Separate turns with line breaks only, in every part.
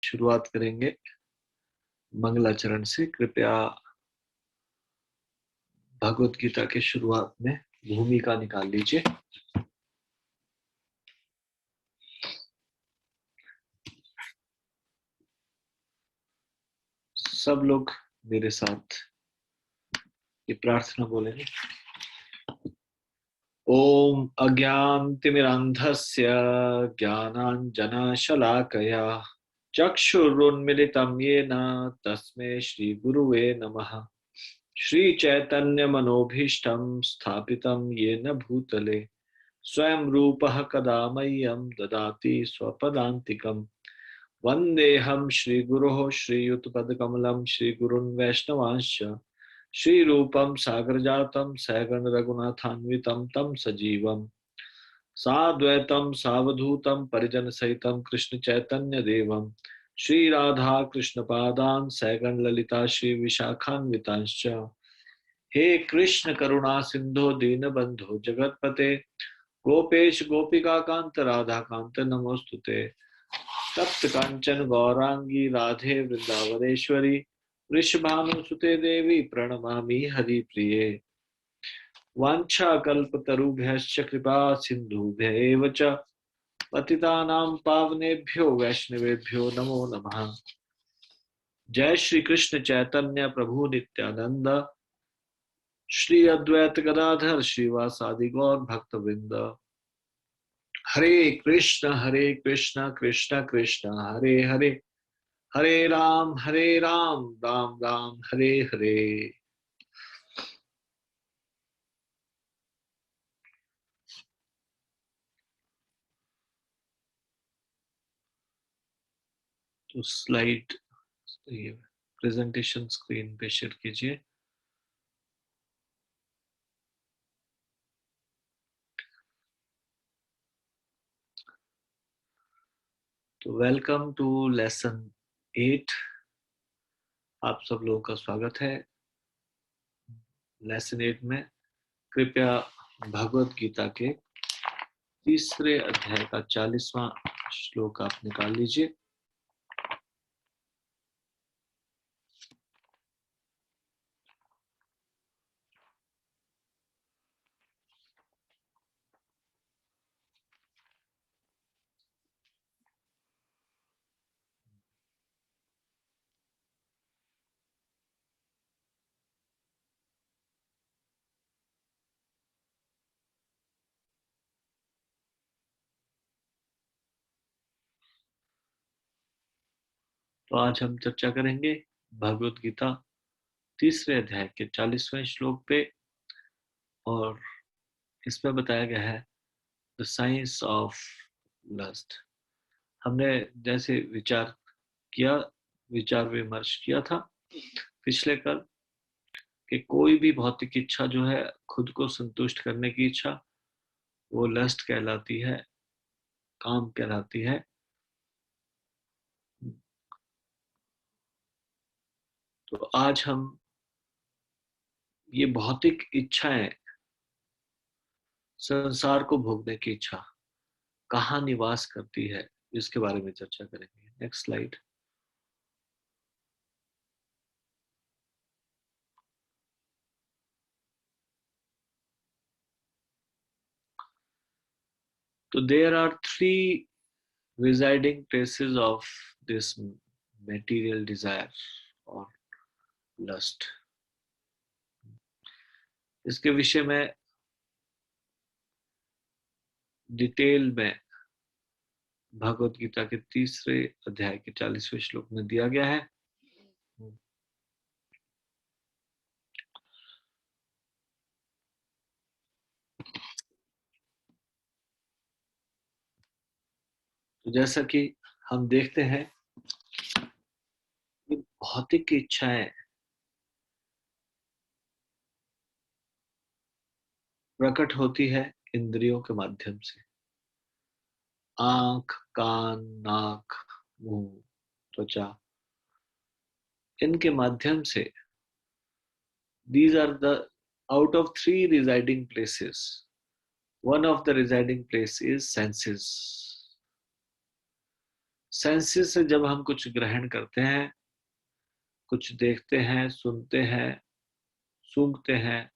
शुरुआत करेंगे मंगलाचरण से। कृपया भगवत गीता के शुरुआत में भूमिका निकाल लीजिए। सब लोग मेरे साथ ये प्रार्थना बोलेंगे। ओम अज्ञानतिमिरान्धस्य ज्ञानाञ्जनशलाकया चक्षुरुन्मिलितं येन तस्मै श्रीगुरुवे नमः। श्रीचैतन्यमनोभीष्टं स्थापितं येन भूतले स्वयं रूपः कदा मह्यं ददाति स्वपदान्तिकम्। वन्देऽहं श्रीगुरोः श्रीयुतपदकमलं श्रीगुरुन् वैष्णवांश्च श्रीरूपं सागरजातं सहगण रघुनाथान्वितं तं सजीवम् साद्वैतं सावधूतं परिजनसहितं कृष्ण चैतन्य देवं श्री राधा कृष्ण पादान् सहगण ललिता श्री विशाखान्वितांश्च। हे कृष्ण करुणा सिंधु दीनबंधु जगतपते गोपेश गोपिका कांत राधा कांत नमोस्तुते। तप्त कांचन गौरांगी राधे वृंदावनेश्वरी वृषभानुसुते देवी प्रणमामि हरिप्रिये। वाञ्छाकल्पतरुभ्यश्च कृपा सिन्धुभ्यैव च पतितानां पावनेभ्यो वैष्णवेभ्यो नमो नमः। जय श्री कृष्ण चैतन्य प्रभु नित्यानंद श्री अद्वैत गदाधर श्रीवासादि गौर भक्तवृंद। हरे कृष्ण कृष्ण कृष्ण हरे हरे हरे राम राम राम हरे हरे। तो स्लाइड प्रेजेंटेशन स्क्रीन पे शेयर कीजिए। तो वेलकम टू लेसन 8। आप सब लोगों का स्वागत है लेसन 8 में। कृपया भगवत गीता के तीसरे अध्याय का 40वां श्लोक आप निकाल लीजिए। तो आज हम चर्चा करेंगे भगवत गीता तीसरे अध्याय के 40वें श्लोक पे। और इसमें बताया गया है द साइंस ऑफ लस्ट। हमने जैसे विचार विमर्श किया था पिछले कल कि कोई भी भौतिक इच्छा जो है खुद को संतुष्ट करने की इच्छा, वो लस्ट कहलाती है, काम कहलाती है। तो आज हम ये भौतिक इच्छाएं, संसार को भोगने की इच्छा कहाँ निवास करती है, इसके बारे में चर्चा करेंगे। Next slide. तो there are 3 residing places of this material desire or lust। इसके विषय में डिटेल में भगवत गीता के तीसरे अध्याय के 40वें श्लोक में दिया गया है। तो जैसा कि हम देखते हैं कि भौतिक इच्छाएं प्रकट होती है इंद्रियों के माध्यम से। आंख, कान, नाक, मुंह, त्वचा, इनके माध्यम से। These are the out of 3 residing places, one of the residing place is senses। Senses से जब हम कुछ ग्रहण करते हैं, कुछ देखते हैं, सुनते हैं, सूंघते हैं,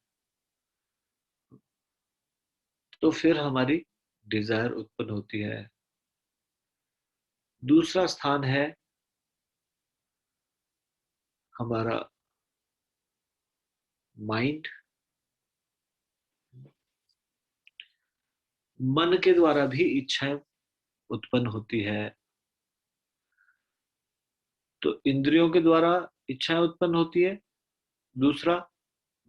तो फिर हमारी डिजायर उत्पन्न होती है। दूसरा स्थान है हमारा माइंड। मन के द्वारा भी इच्छाएं उत्पन्न होती है। तो इंद्रियों के द्वारा इच्छाएं उत्पन्न होती है, दूसरा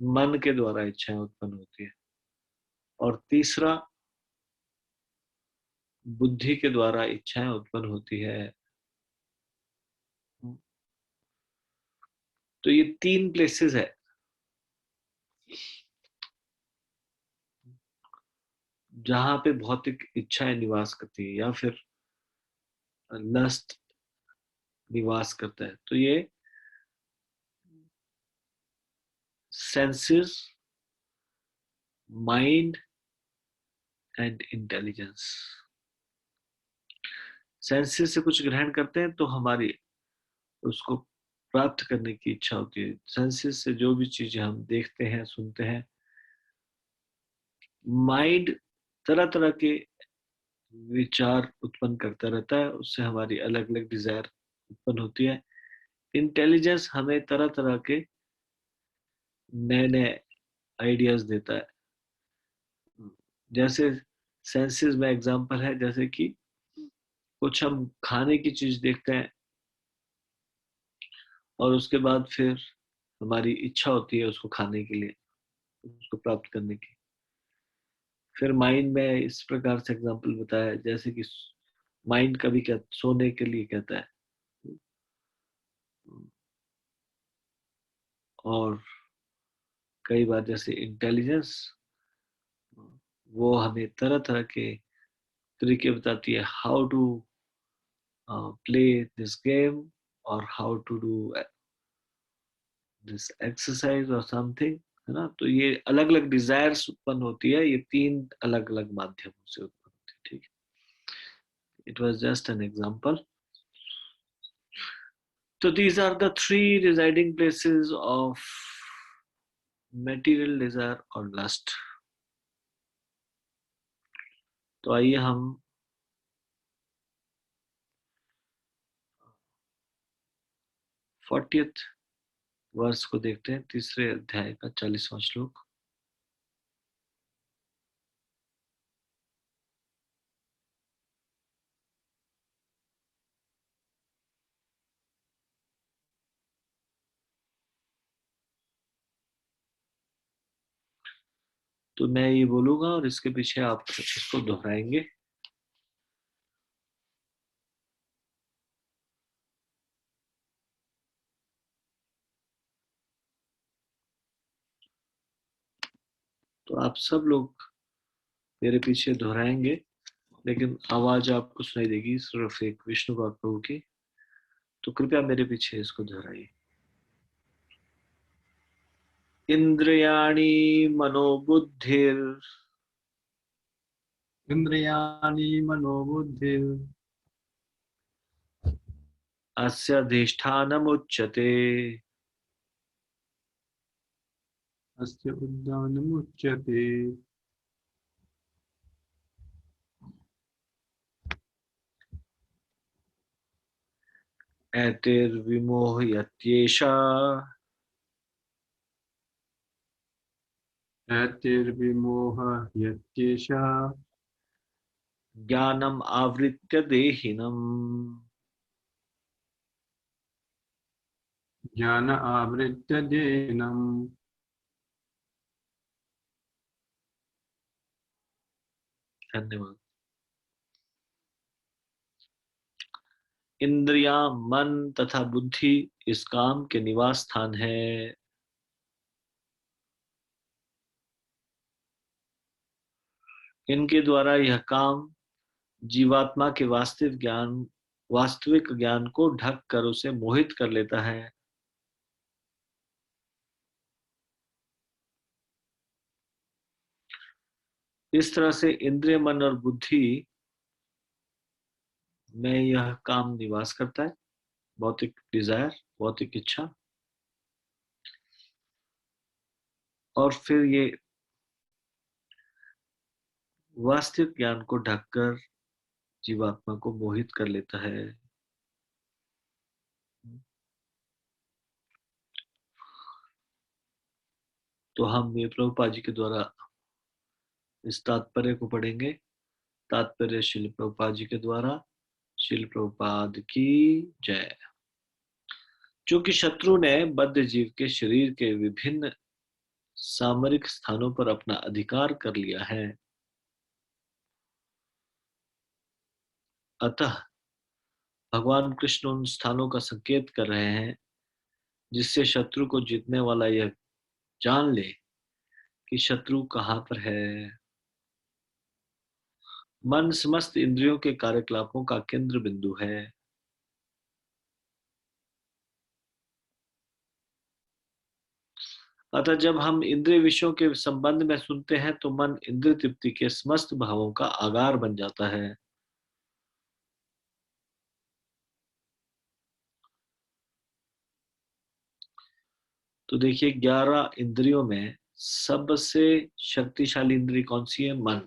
मन के द्वारा इच्छाएं उत्पन्न होती है, और तीसरा बुद्धि के द्वारा इच्छाएं उत्पन्न होती है। तो ये तीन प्लेसेस है जहां पे भौतिक इच्छाएं निवास करती है या फिर लस्ट निवास करता है। तो ये senses, mind and intelligence. Senses से कुछ ग्रहण करते हैं तो हमारी उसको प्राप्त करने की इच्छा होती है। सेंसेस से जो भी चीजें हम देखते हैं, सुनते हैं, माइंड तरह तरह के विचार उत्पन्न करता रहता है, उससे हमारी अलग अलग डिजायर उत्पन्न होती है। इंटेलिजेंस हमें तरह तरह के नए नए आइडियाज देता है। जैसे सेंसेस में एग्जांपल है, जैसे कि कुछ हम खाने की चीज देखते हैं और उसके बाद फिर हमारी इच्छा होती है उसको खाने के लिए, उसको प्राप्त करने की। फिर माइंड में इस प्रकार से एग्जांपल बताया है, जैसे कि माइंड कभी क्या सोने के लिए कहता है, और कई बार जैसे इंटेलिजेंस वो हमें तरह तरह के तरीके बताती है, how to play this game और how to do this exercise और समथिंग, है ना। तो ये अलग अलग डिजायर्स उत्पन्न होती है, ये तीन अलग अलग माध्यमों से उत्पन्न होती है। ठीक है, it was just an example. So these are the three residing places of material desire और lust। तो आइए हम 40th वर्ष को देखते हैं, तीसरे अध्याय का 40वां श्लोक। तो मैं ये बोलूंगा और इसके पीछे आप इसको दोहराएंगे। तो आप सब लोग मेरे पीछे दोहराएंगे, लेकिन आवाज आपको सुनाई देगी सिर्फ एक विष्णु भक्त प्रभु की। तो कृपया मेरे पीछे इसको दोहराइए। इंद्रियाणि मनोबुद्धिर
इंद्रियाणि मनोबुद्धिर्
अस्य अधिष्ठानमुच्यते।
अस्य उद्यानमुच्यते।
एतैर्विमोहयत्येषा
ऐतिर्विमोहः यत्येषः
ज्ञानम् आवृत्य देहिनम्।
ज्ञान आवृत्य देनम्।
धन्यवाद। इंद्रियां, मन तथा बुद्धि इस काम के निवास स्थान है। इनके द्वारा यह काम जीवात्मा के वास्तविक ज्ञान को ढक कर उसे मोहित कर लेता है। इस तरह से इंद्रिय, मन और बुद्धि में यह काम निवास करता है, भौतिक डिजायर, भौतिक इच्छा, और फिर ये वास्तविक ज्ञान को ढककर जीवात्मा को मोहित कर लेता है। तो हम ये प्रभुपाद जी के द्वारा इस तात्पर्य को पढ़ेंगे। तात्पर्य श्रील प्रभुपाद जी के द्वारा। श्रील प्रभुपाद की जय। चूंकि शत्रु ने बद्ध जीव के शरीर के विभिन्न सामरिक स्थानों पर अपना अधिकार कर लिया है, अतः भगवान कृष्ण उन स्थानों का संकेत कर रहे हैं जिससे शत्रु को जीतने वाला यह जान ले कि शत्रु कहाँ पर है। मन समस्त इंद्रियों के कार्यकलापों का केंद्र बिंदु है। अतः जब हम इंद्रिय विषयों के संबंध में सुनते हैं तो मन इंद्रिय तृप्ति के समस्त भावों का आगार बन जाता है। तो देखिए, 11 इंद्रियों में सबसे शक्तिशाली इंद्रिय कौन सी है? मन।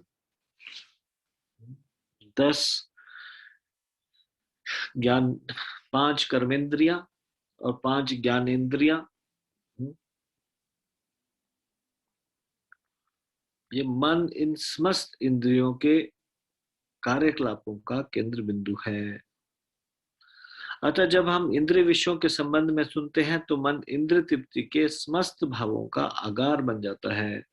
10 ज्ञान, 5 कर्मेंद्रिया और 5 ज्ञानेंद्रिया। ये मन इन समस्त इंद्रियों के कार्यकलापों का केंद्र बिंदु है। अतः जब हम इंद्रिय विषयों के संबंध में सुनते हैं तो मन इंद्रिय तृप्ति के समस्त भावों का आगार बन जाता है।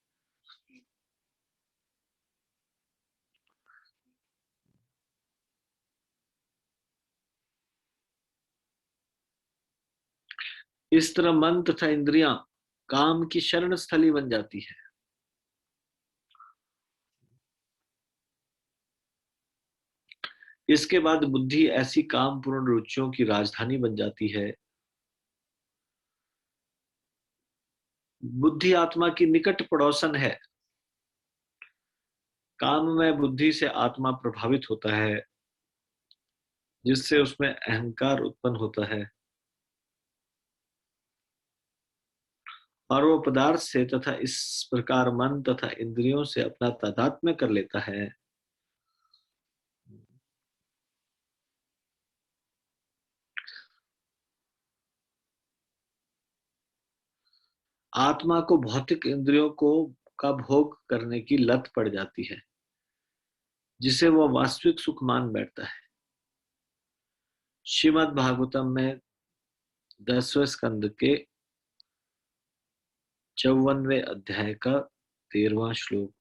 इस तरह मन तथा इंद्रियां काम की शरण स्थली बन जाती है। इसके बाद बुद्धि ऐसी काम पूर्ण रुचियों की राजधानी बन जाती है। बुद्धि आत्मा की निकट पड़ोसन है। काम में बुद्धि से आत्मा प्रभावित होता है, जिससे उसमें अहंकार उत्पन्न होता है और वो पदार्थ से तथा इस प्रकार मन तथा इंद्रियों से अपना तादात्म्य कर लेता है। आत्मा को भौतिक इंद्रियों को का भोग करने की लत पड़ जाती है, जिसे वह वास्तविक सुख मान बैठता है। श्रीमद् भागवतम में 10वें स्कंद के 54वें अध्याय का 13वां श्लोक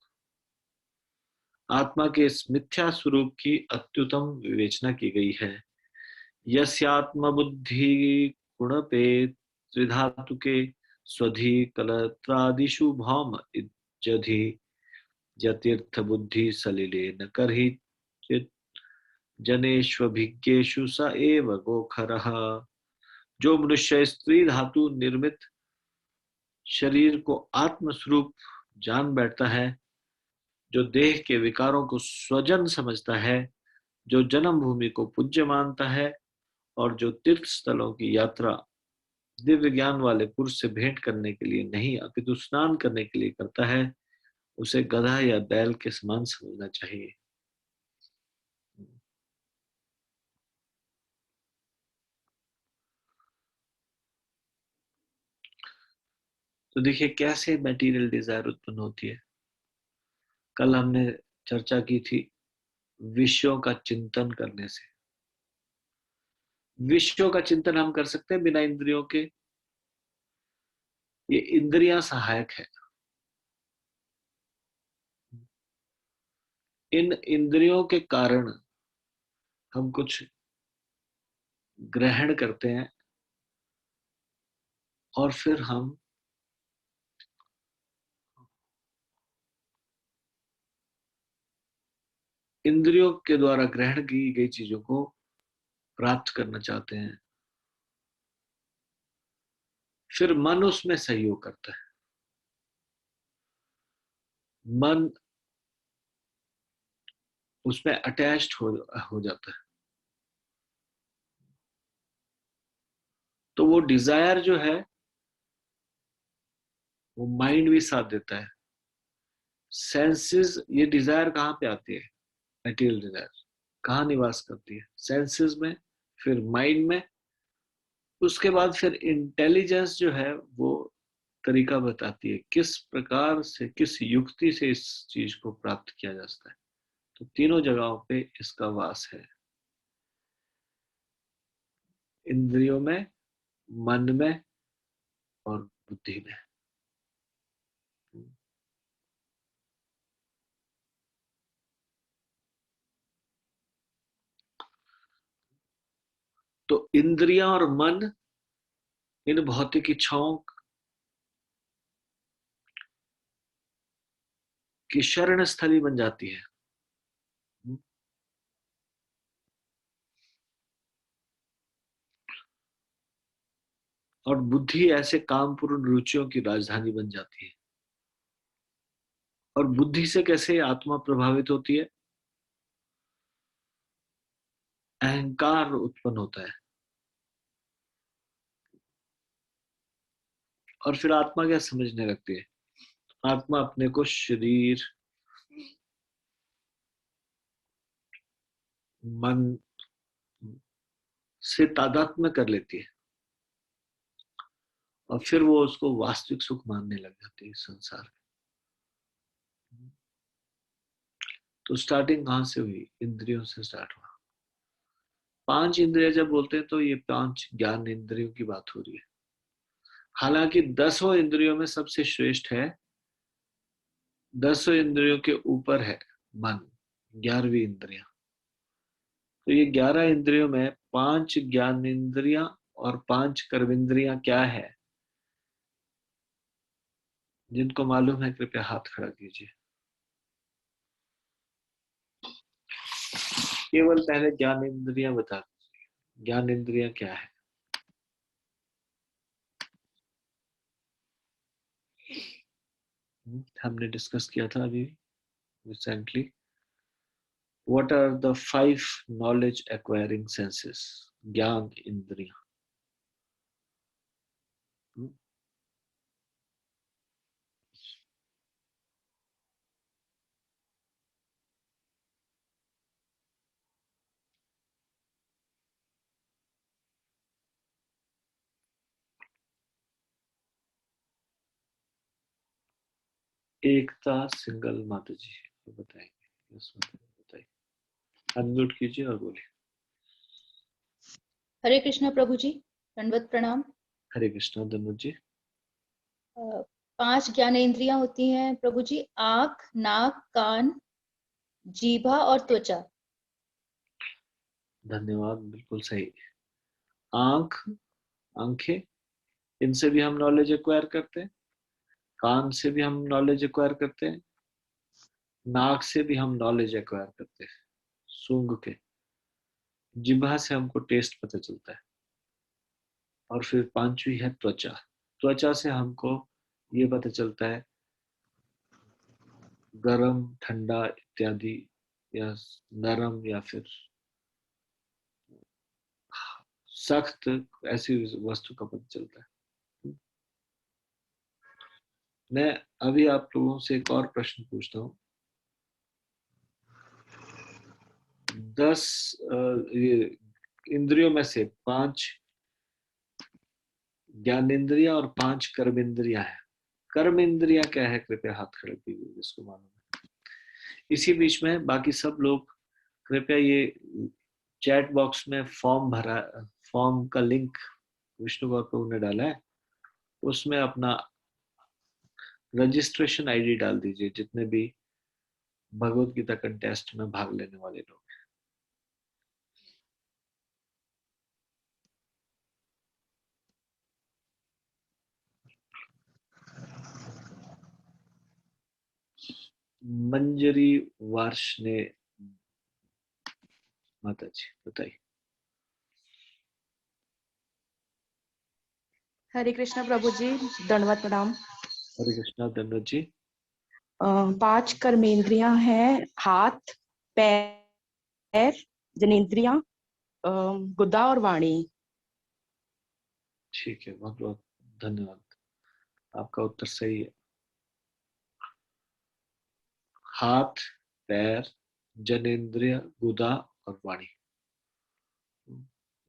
आत्मा के इस मिथ्या स्वरूप की अत्युत्तम विवेचना की गई है। यस्यात्म बुद्धि गुणपे त्रिधातुके स्वधि कलत्रादिषु भौम इज्जधि यतीर्थ बुद्धि सलिले न करहि चित जनेष्वभिज्ञेषु स एव गोखरः। जो मनुष्य स्त्री धातु निर्मित शरीर को आत्म स्वरूप जान बैठता है, जो देह के विकारों को स्वजन समझता है, जो जन्म भूमि को पूज्य मानता है और जो तीर्थ स्थलों की यात्रा दिव्य ज्ञान वाले पुरुष से भेंट करने के लिए नहीं अपितु स्नान करने के लिए करता है, उसे गधा या बैल के समान समझना चाहिए। तो देखिए कैसे मटेरियल डिजायर उत्पन्न होती है। कल हमने चर्चा की थी विषयों का चिंतन करने से। विषयों का चिंतन हम कर सकते हैं बिना इंद्रियों के। ये इंद्रियां सहायक है। इन इंद्रियों के कारण हम कुछ ग्रहण करते हैं और फिर हम इंद्रियों के द्वारा ग्रहण की गई चीजों को प्राप्त करना चाहते हैं। फिर मन उसमें सहयोग करता है। मन उसमें अटैच्ड हो जाता है। तो वो डिजायर जो है वो माइंड भी साथ देता है। सेंसेस, ये डिजायर कहाँ पे आती है? मटेरियल डिजायर कहाँ निवास करती है? सेंसेस में, फिर माइंड में, उसके बाद फिर इंटेलिजेंस जो है वो तरीका बताती है किस प्रकार से, किस युक्ति से इस चीज को प्राप्त किया जा सकता है। तो तीनों जगहों पे इसका वास है, इंद्रियों में, मन में और बुद्धि में। तो इंद्रियां और मन इन भौतिक इच्छाओं की शरण स्थली बन जाती है। और बुद्धि ऐसे कामपूर्ण रुचियों की राजधानी बन जाती है। और बुद्धि से कैसे आत्मा प्रभावित होती है? अहंकार उत्पन्न होता है। और फिर आत्मा क्या समझने लगती है? आत्मा अपने को शरीर, मन से तादात्म्य कर लेती है और फिर वो उसको वास्तविक सुख मानने लग जाती है संसार। तो स्टार्टिंग कहां से हुई? इंद्रियों से स्टार्ट हुआ। 5 इंद्रिय जब बोलते हैं तो ये 5 ज्ञान इंद्रियों की बात हो रही है। हालांकि 10 इंद्रियों में सबसे श्रेष्ठ है, 10 इंद्रियों के ऊपर है मन, 11वीं इंद्रिया। तो ये 11 इंद्रियों में 5 ज्ञान इंद्रियां और 5 कर्मेंद्रियां क्या है? जिनको मालूम है कृपया हाथ खड़ा कीजिए। केवल पहले ज्ञान इंद्रियां बता दीजिए, ज्ञान इंद्रियां क्या है? हमने डिस्कस किया था अभी recently. What are the 5 knowledge acquiring senses? ज्ञान इंद्रियां। एकता सिंगल माता जी बताएंगे। बताइए, अनम्यूट कीजिए और बोलिए।
हरे कृष्णा प्रभु जी, दंडवत प्रणाम।
हरे कृष्णा धनुज जी।
5 ज्ञानेंद्रियां होती हैं प्रभु जी, आंख, नाक, कान, जीभा और त्वचा।
धन्यवाद, बिल्कुल सही। आंख, आंखें, इनसे भी हम नॉलेज एक्वायर करते हैं। कान से भी हम नॉलेज एक्वायर करते हैं। नाक से भी हम नॉलेज एक्वायर करते हैं, सूंघ के। जिह्वा से हमको टेस्ट पता चलता है। और फिर 5वीं है त्वचा। त्वचा से हमको ये पता चलता है गरम, ठंडा इत्यादि, या नरम या फिर सख्त, ऐसी वस्तु का पता चलता है। मैं अभी आप लोगों से एक और प्रश्न पूछता हूँ। 10 ये इंद्रियों में से 5 ज्ञानेंद्रिया और 5 कर्म इंद्रिया है। कर्म इंद्रिया क्या है? कृपया हाथ खड़े कीजिए जिसको मालूम है। इसी बीच में बाकी सब लोग कृपया ये चैट बॉक्स में फॉर्म का लिंक विष्णु गौर प्रभु ने डाला है, उसमें अपना रजिस्ट्रेशन आईडी डाल दीजिए, जितने भी भगवत गीता कंटेस्ट में भाग लेने वाले लोग। मंजरी वार्ष्णे माता जी बताइए।
हरे कृष्णा प्रभु जी, दंडवत प्रणाम।
हरे कृष्णा धनुज जी।
5 कर्मेंद्रियां हैं, हाथ, पैर, जनेंद्रियां, गुदा और वाणी।
ठीक है, बहुत बहुत धन्यवाद, आपका उत्तर सही है। हाथ, पैर, जनेंद्रिय, गुदा और वाणी,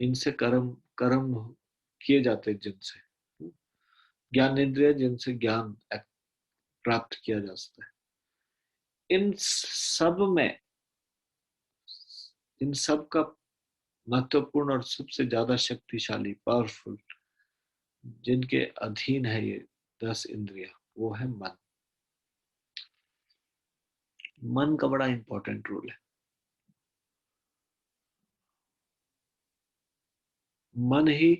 इनसे कर्म कर्म किए जाते हैं, जिनसे ज्ञानेंद्रिय, जिनसे ज्ञान प्राप्त किया जा सकता है। इन सब में, इन सब का महत्वपूर्ण और सबसे ज्यादा शक्तिशाली, पावरफुल, जिनके अधीन है ये 10 इंद्रिया, वो है मन। मन का बड़ा इंपॉर्टेंट रोल है। मन ही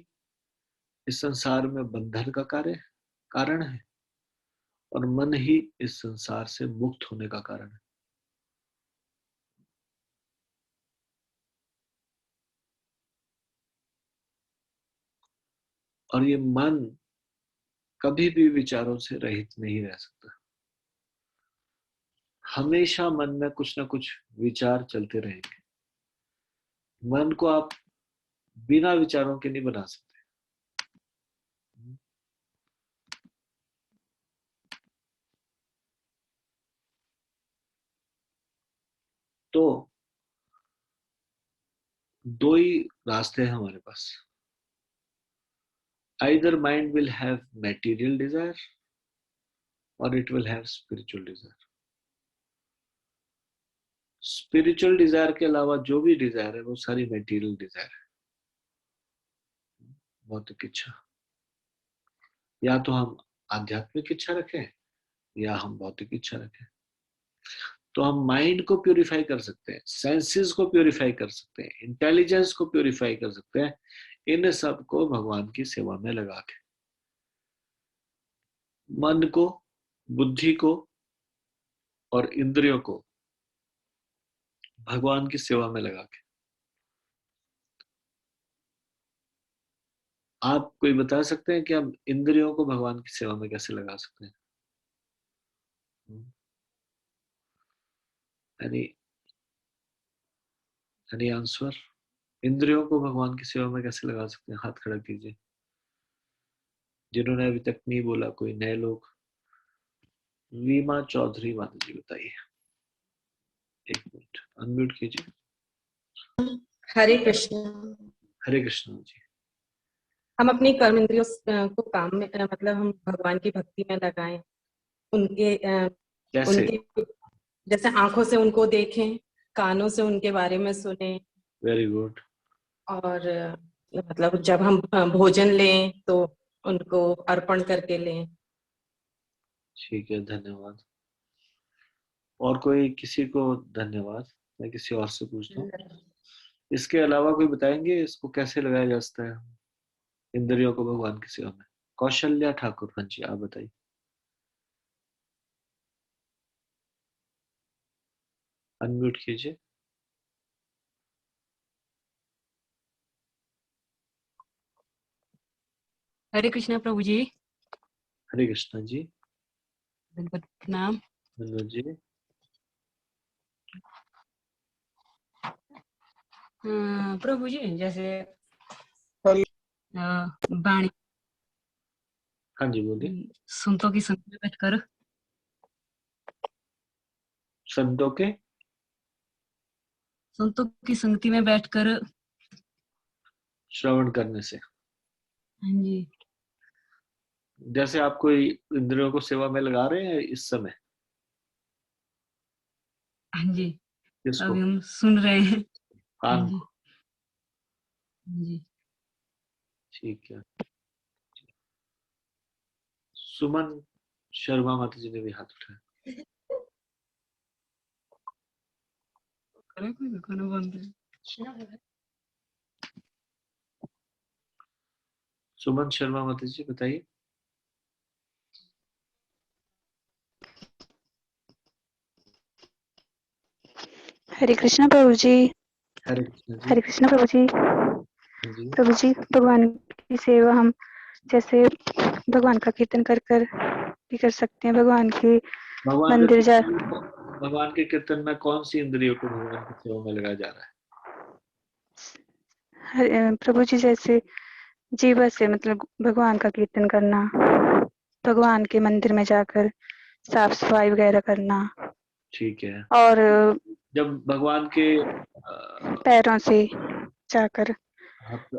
इस संसार में बंधन का कारण है, और मन ही इस संसार से मुक्त होने का कारण है। और ये मन कभी भी विचारों से रहित नहीं रह सकता। हमेशा मन में कुछ ना कुछ विचार चलते रहेंगे। मन को आप बिना विचारों के नहीं बना सकते। तो दो ही रास्ते हैं हमारे पास। Either mind will have material desire or it will have spiritual desire. Spiritual desire के अलावा जो भी डिजायर है वो सारी मेटीरियल डिजायर है, भौतिक इच्छा। या तो हम आध्यात्मिक इच्छा रखें या हम भौतिक इच्छा रखें। तो हम माइंड को प्यूरिफाई कर सकते हैं, सेंसेस को प्यूरिफाई कर सकते हैं, इंटेलिजेंस को प्यूरिफाई कर सकते हैं, इन सब को भगवान की सेवा में लगा के। मन को, बुद्धि को और इंद्रियों को भगवान की सेवा में लगा के। आप कोई बता सकते हैं कि हम इंद्रियों को भगवान की सेवा में कैसे लगा सकते हैं? Any answer? इंद्रियों को भगवान की सेवा में कैसे लगा सकते हैं? हाथ खड़ा कीजिए जिन्होंने अभी तक नहीं बोला। कोई नए लोग? वीमा चौधरी माता जी बताइए। एक मिनट, अनम्यूट कीजिए।
हरे कृष्ण।
हरे कृष्ण जी।
हम अपनी कर्म इंद्रियों को काम में मतलब हम भगवान की भक्ति में लगाएं। उनके
कैसे?
उनके जैसे आंखों से उनको देखें, कानों से उनके बारे में सुने।
Very good.
और मतलब जब हम भोजन लें तो उनको अर्पण करके लें।
ठीक है, धन्यवाद। और कोई किसी को? धन्यवाद। मैं किसी और से पूछता हूँ। इसके अलावा कोई बताएंगे इसको कैसे लगाया जा सकता है इंद्रियों को भगवान की सेवा में? कौशल्या ठाकुर, हाँ जी, आप बताइए। अनम्यूट कीजिए।
हरे कृष्णा प्रभु जी।
हरे कृष्णा जी।
दंडवत प्रणाम।
धन्यवाद जी।
प्रभु जी, जैसे वाणी,
हाँ जी, बोलिए।
संतों की संगत में बैठकर,
संतों के
संतों की संगति में बैठकर
श्रवण करने से।
हाँ जी।
जैसे आप कोई इंद्रियों को सेवा में लगा रहे हैं इस समय?
हाँ जी,
किसको?
अभी हम सुन रहे हैं। हाँ
कान
जी,
को।
हाँ जी।
ठीक है। सुमन शर्मा माता जी ने भी हाथ उठाया।
करे कोई दुकान बंद है।
सुमन शर्मा माता जी बताइए।
हरे कृष्णा प्रभु जी।
हरे कृष्ण जी।
हरे कृष्णा प्रभु जी।
हाँ जी।
प्रभु जी, भगवान की सेवा हम जैसे भगवान का कीर्तन कर कर भी कर सकते हैं। भगवान की मंदिर जा
भगवान के कीर्तन में कौन सी इंद्रियों को भगवान की सेवा में लगाया जा रहा है?
प्रभु जी, जैसे जीवा से मतलब भगवान का कीर्तन करना, भगवान के मंदिर में जाकर साफ सफाई वगैरह करना,
ठीक है।
और
जब भगवान के
पैरों से जाकर,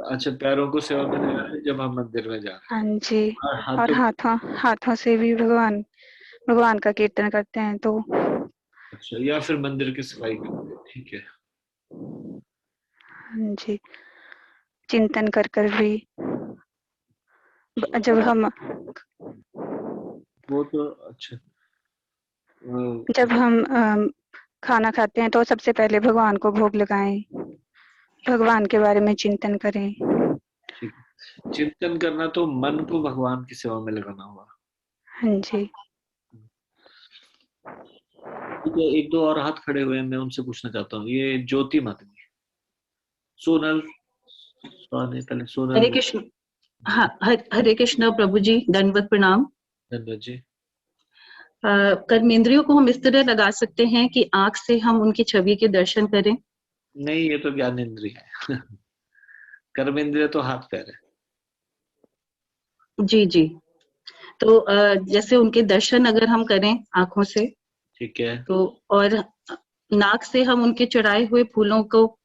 अच्छा, पैरों को सेवा में लगा रहे हैं जब हम मंदिर में जा रहे
हाँ जी,
हैं, और
और
हाथों।
हाथों से भी भगवान भगवान का कीर्तन करते हैं तो।
अच्छा, या फिर मंदिर की सफाई करते हैं, ठीक है।
हाँ जी, चिंतन कर कर भी जब हम
वो तो अच्छा।
जब हम खाना खाते हैं तो सबसे पहले भगवान को भोग लगाएं, भगवान के बारे में चिंतन करें।
ठीक है, चिंतन करना तो मन को भगवान की सेवा में लगाना हुआ।
हाँ जी,
ठीक है, एक दो और हाथ खड़े हुए हैं, मैं उनसे पूछना चाहता हूँ। ये ज्योति माता, सोनल, पहले सोनल
हरे कृष्ण। हाँ, हरे कृष्ण प्रभु जी, दंडवत प्रणाम।
धन्यवाद जी।
कर्मेंद्रियों को हम इस तरह लगा सकते हैं कि आंख से हम उनकी छवि के दर्शन करें।
नहीं, ये तो ज्ञानेंद्रिय है। कर्मेंद्रिय तो हाथ पैर है।
जी जी। तो जैसे उनके दर्शन अगर हम करें आंखों से,
ठीक है।
तो और नाक से हम उनके चढ़ाए हुए फूलों को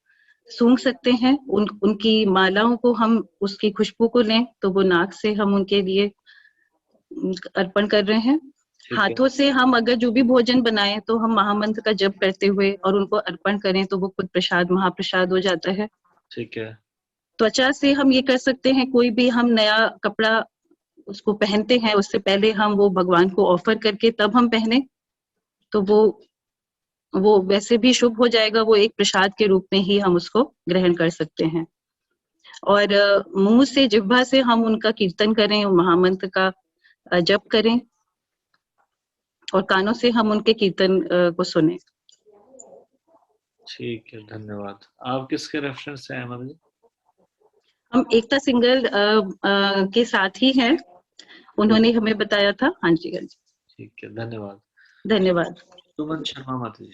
सूंघ सकते हैं। उनकी मालाओं को हम उसकी खुशबू को लें तो वो नाक से हम उनके लिए अर्पण कर रहे हैं।
ठीक है।
हाथों से हम अगर जो भी भोजन बनाएं तो हम महामंत्र का जप करते हुए और उनको अर्पण करें तो वो खुद प्रसाद महाप्रसाद हो जाता है।
ठीक है।
त्वचा से हम ये कर सकते हैं, कोई भी हम नया कपड़ा उसको पहनते हैं उससे पहले हम वो भगवान को ऑफर करके तब हम पहने तो वो वैसे भी शुभ हो जाएगा, वो एक प्रसाद के रूप में ही हम उसको ग्रहण कर सकते हैं। और मुंह से जिह्वा से हम उनका कीर्तन करें, महामंत्र का जप करें और कानों से हम उनके कीर्तन को सुने।
ठीक है, धन्यवाद। आप किसके रेफरेंस से हैं माता जी?
हम एकता सिंगल के साथ ही हैं, उन्होंने हमें बताया था। हाँ जी, हाँ जी,
ठीक है, धन्यवाद।
धन्यवाद।
सुमन शर्मा माता जी।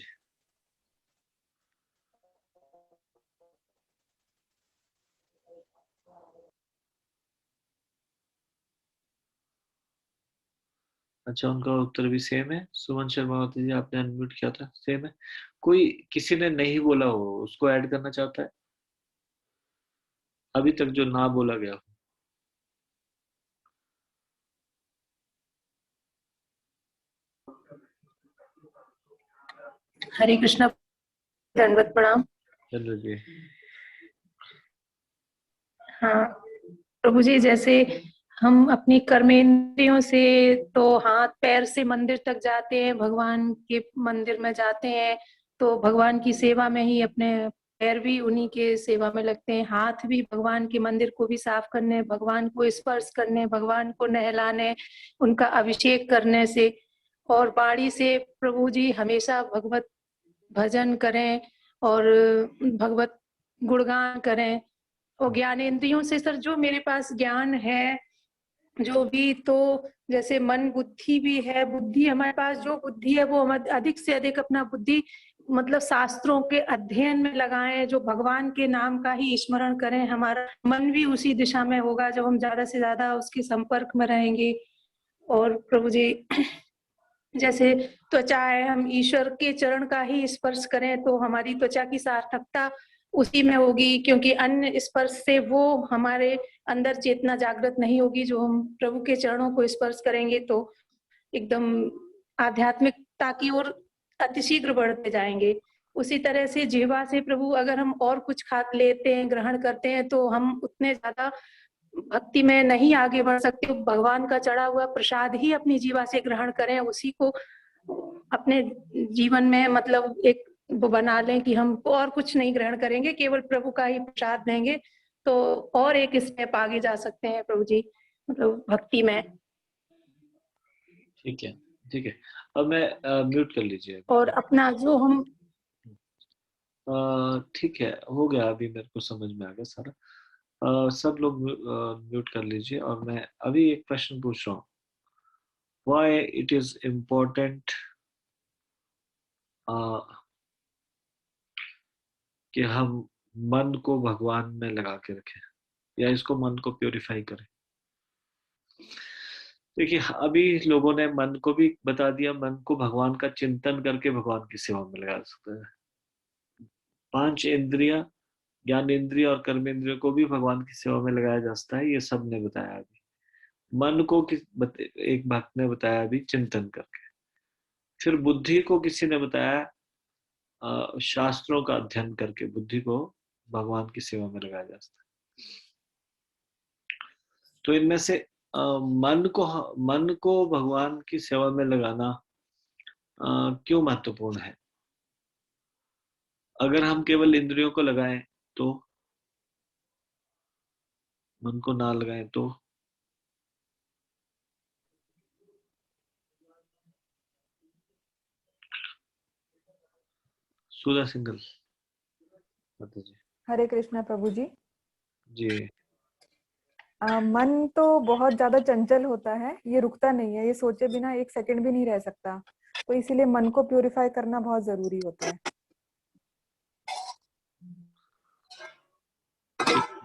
अच्छा, उनका उत्तर भी सेम है। सुमन शर्मा माता जी, आपने अनम्यूट किया था, सेम है। कोई किसी ने नहीं बोला हो उसको ऐड करना चाहता है अभी तक, जो ना बोला गया हो?
हरे कृष्णा, दंडवत प्रणाम।
चलो जी।
हाँ प्रभु जी, जैसे हम अपनी कर्मेंद्रियों से तो हाथ पैर से मंदिर तक जाते हैं, भगवान के मंदिर में जाते हैं तो भगवान की सेवा में ही अपने पैर भी उन्हीं के सेवा में लगते हैं, हाथ भी भगवान के मंदिर को भी साफ करने, भगवान को स्पर्श करने, भगवान को नहलाने, उनका अभिषेक करने से, और वाणी से प्रभु जी हमेशा भगवत भजन करें और भगवत गुणगान करें। और ज्ञानेंद्रियों से सर जो मेरे पास ज्ञान है जो भी, तो जैसे मन बुद्धि भी है, बुद्धि हमारे पास जो बुद्धि है वो हम अधिक से अधिक अपना बुद्धि मतलब शास्त्रों के अध्ययन में लगाएं, जो भगवान के नाम का ही स्मरण करें, हमारा मन भी उसी दिशा में होगा जब हम ज्यादा से ज्यादा उसके संपर्क में रहेंगे। और प्रभु जी जैसे त्वचा है, हम ईश्वर के चरण का ही स्पर्श करें तो हमारी त्वचा की सार्थकता उसी में होगी, क्योंकि अन्य स्पर्श से वो हमारे अंदर चेतना जागृत नहीं होगी। जो हम प्रभु के चरणों को स्पर्श करेंगे तो एकदम आध्यात्मिकता की ओर अतिशीघ्र बढ़ते जाएंगे। उसी तरह से जिह्वा से प्रभु अगर हम और कुछ खा लेते हैं, ग्रहण करते हैं, तो हम उतने ज्यादा भक्ति में नहीं आगे बढ़ सकते। भगवान का चढ़ा हुआ प्रसाद ही अपनी जीवा से ग्रहण करें, उसी को अपने जीवन में मतलब एक वो बना लें कि हम और कुछ नहीं ग्रहण करेंगे, केवल प्रभु का ही प्रसाद देंगे, तो और एक स्टेप आगे जा सकते हैं प्रभु जी, मतलब भक्ति में।
ठीक है, ठीक है। अब मैं म्यूट कर लीजिए।
और अपना जो हम
ठीक है, हो गया, अभी मेरे को समझ में आ गया सारा। सब लोग म्यूट कर लीजिए, और मैं अभी एक प्रश्न पूछ रहा हूँ। Why it is important कि हम मन को भगवान में लगा के रखें? या इसको मन को प्योरीफाई करें। देखिए अभी लोगों ने मन को भी बता दिया, मन को भगवान का चिंतन करके भगवान की सेवा में लगा सकते हैं। 5 इंद्रियां, ज्ञान इंद्रिय और कर्म इंद्रियों को भी भगवान की सेवा में लगाया जा सकता है, ये सब ने बताया अभी। मन को एक भक्त ने बताया अभी चिंतन करके। फिर बुद्धि को किसी ने बताया शास्त्रों का अध्ययन करके बुद्धि को भगवान की सेवा में लगाया जा सकता है। तो इनमें से मन को भगवान की सेवा में लगाना क्यों महत्वपूर्ण है? अगर हम केवल इंद्रियों को लगाएं तो, मन को ना लगाएं तो सुधा सिंगल माता जी।
हरे कृष्णा प्रभु जी।
जी
मन तो बहुत ज्यादा चंचल होता है, ये रुकता नहीं है, ये सोचे बिना एक सेकंड भी नहीं रह सकता, तो इसीलिए मन को प्यूरिफाई करना बहुत जरूरी होता है।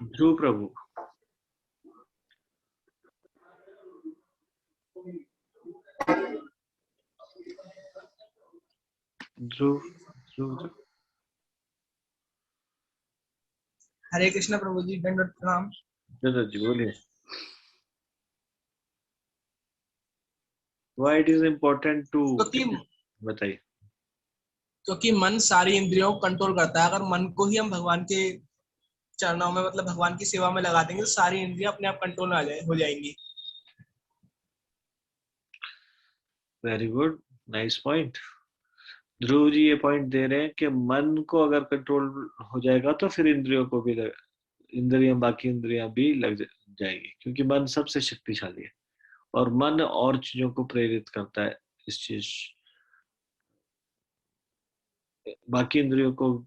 ध्रुव प्रभु। ध्रुव ध्रुव।
हरे कृष्णा प्रभु जी, दंडवत प्रणाम।
जी बोलिए। Why it is important to बताइए।
क्योंकि मन सारी इंद्रियों को कंट्रोल करता है। अगर मन को ही हम भगवान के चरणों में मतलब भगवान की सेवा में लगा देंगे तो सारी इंद्रियां अपने आप कंट्रोल में हो जाएंगी।
Very good, nice point. Dhruv ji ये पॉइंट दे रहे हैं कि मन को अगर कंट्रोल हो जाएगा तो फिर इंद्रियों को भी बाकी इंद्रियां भी लग जाएगी, क्योंकि मन सबसे शक्तिशाली है और मन और चीजों को प्रेरित करता है। इस चीज बाकी इंद्रियों को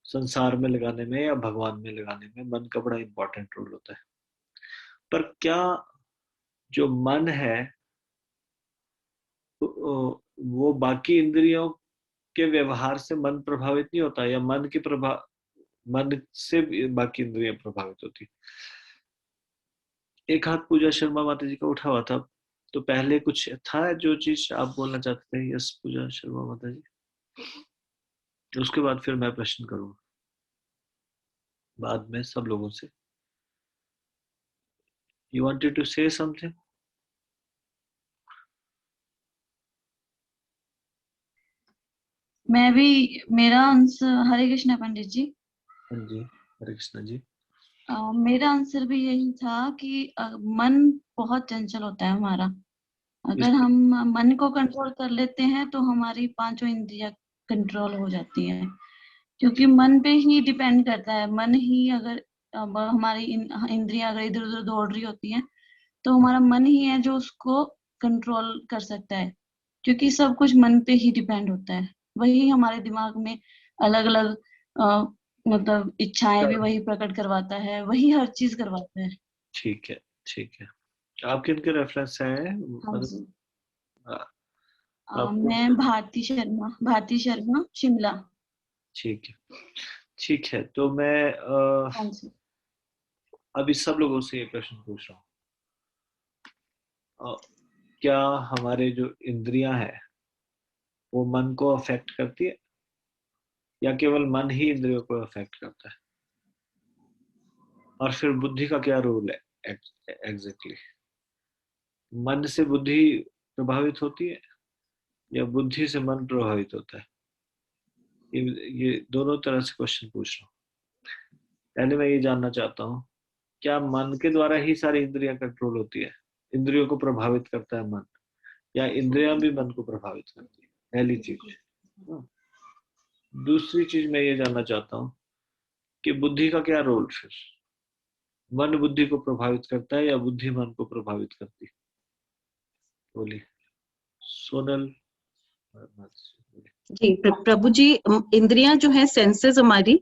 संसार में लगाने में या भगवान में लगाने में मन का बड़ा इंपॉर्टेंट रोल होता है। पर क्या जो मन है वो बाकी इंद्रियों के व्यवहार से मन प्रभावित नहीं होता, या मन से बाकी इंद्रियां प्रभावित होती? एक हाथ पूजा शर्मा माता जी का उठा हुआ था, तो पहले कुछ था जो चीज आप बोलना चाहते थे? यस पूजा शर्मा माता जी, उसके बाद फिर मैं प्रश्न करूंगा बाद में सब लोगों से। You wanted to say something?
मैं भी, मेरा आंसर, हरे कृष्णा पंडित जी।
हाँ जी, हरे कृष्णा जी।
मेरा आंसर भी यही था कि मन बहुत चंचल होता है हमारा। अगर हम मन को कंट्रोल कर लेते हैं तो हमारी 5 इंद्रियां कंट्रोल हो जाती है, क्योंकि मन पे ही डिपेंड करता है। मन ही अगर हमारी इंद्रियां अगर इधर उधर दौड़ रही होती हैं तो हमारा मन ही है जो उसको कंट्रोल कर सकता है, क्योंकि सब कुछ मन पे ही डिपेंड होता है। वही हमारे दिमाग में अलग अलग मतलब इच्छाएं भी वही प्रकट करवाता है, वही हर चीज करवाता है।
ठीक है, ठीक है। आप किन के रेफरेंस से हैं?
मैं भारती शर्मा शिमला।
ठीक है, ठीक है। तो मैं अभी सब लोगों से ये प्रश्न पूछ रहा हूँ, क्या हमारे जो इंद्रियां हैं वो मन को अफेक्ट करती है, या केवल मन ही इंद्रियों को अफेक्ट करता है? और फिर बुद्धि का क्या रोल है एग्जैक्टली? मन से बुद्धि प्रभावित होती है या बुद्धि से मन प्रभावित होता है? ये दोनों तरह से क्वेश्चन पूछ रहा हूँ। पहले मैं ये जानना चाहता हूँ, क्या मन के द्वारा ही सारी इंद्रियां कंट्रोल होती है, इंद्रियों को प्रभावित करता है मन, या इंद्रियां भी मन को प्रभावित करती है? पहली चीज। दूसरी चीज मैं ये जानना चाहता हूँ कि बुद्धि का क्या रोल? फिर मन बुद्धि को प्रभावित करता है या बुद्धि मन को प्रभावित करती है? बोलिए सोनल।
जी प्रभु जी, इंद्रियां जो है सेंसेस हमारी,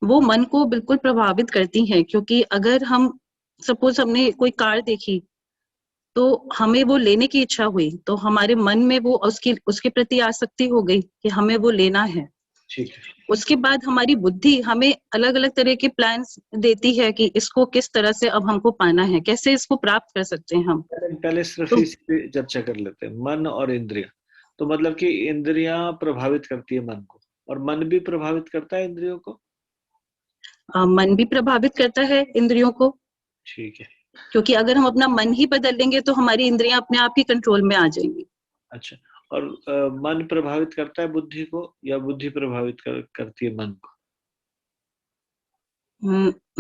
वो मन को बिल्कुल प्रभावित करती हैं। क्योंकि अगर हम सपोज हमने कोई कार देखी तो हमें वो लेने की इच्छा हुई, तो हमारे मन में वो उसके प्रति आसक्ति हो गई कि हमें वो लेना है।
ठीक है।
उसके बाद हमारी बुद्धि हमें अलग अलग तरह के प्लान्स देती है कि इसको किस तरह से अब हमको पाना है, कैसे इसको प्राप्त कर सकते हैं हम।
पहले सिर्फ
तो
इस पे चर्चा कर लेते हैं, मन और इंद्रिया। तो मतलब कि इंद्रियां प्रभावित करती है मन को, और मन भी प्रभावित करता है इंद्रियों को।
मन भी प्रभावित करता है इंद्रियों को,
ठीक है।
क्योंकि अगर हम अपना मन ही बदल लेंगे तो हमारी इंद्रियां अपने आप ही कंट्रोल में आ जाएंगी।
अच्छा, और मन प्रभावित करता है बुद्धि को, या बुद्धि प्रभावित करती है मन को?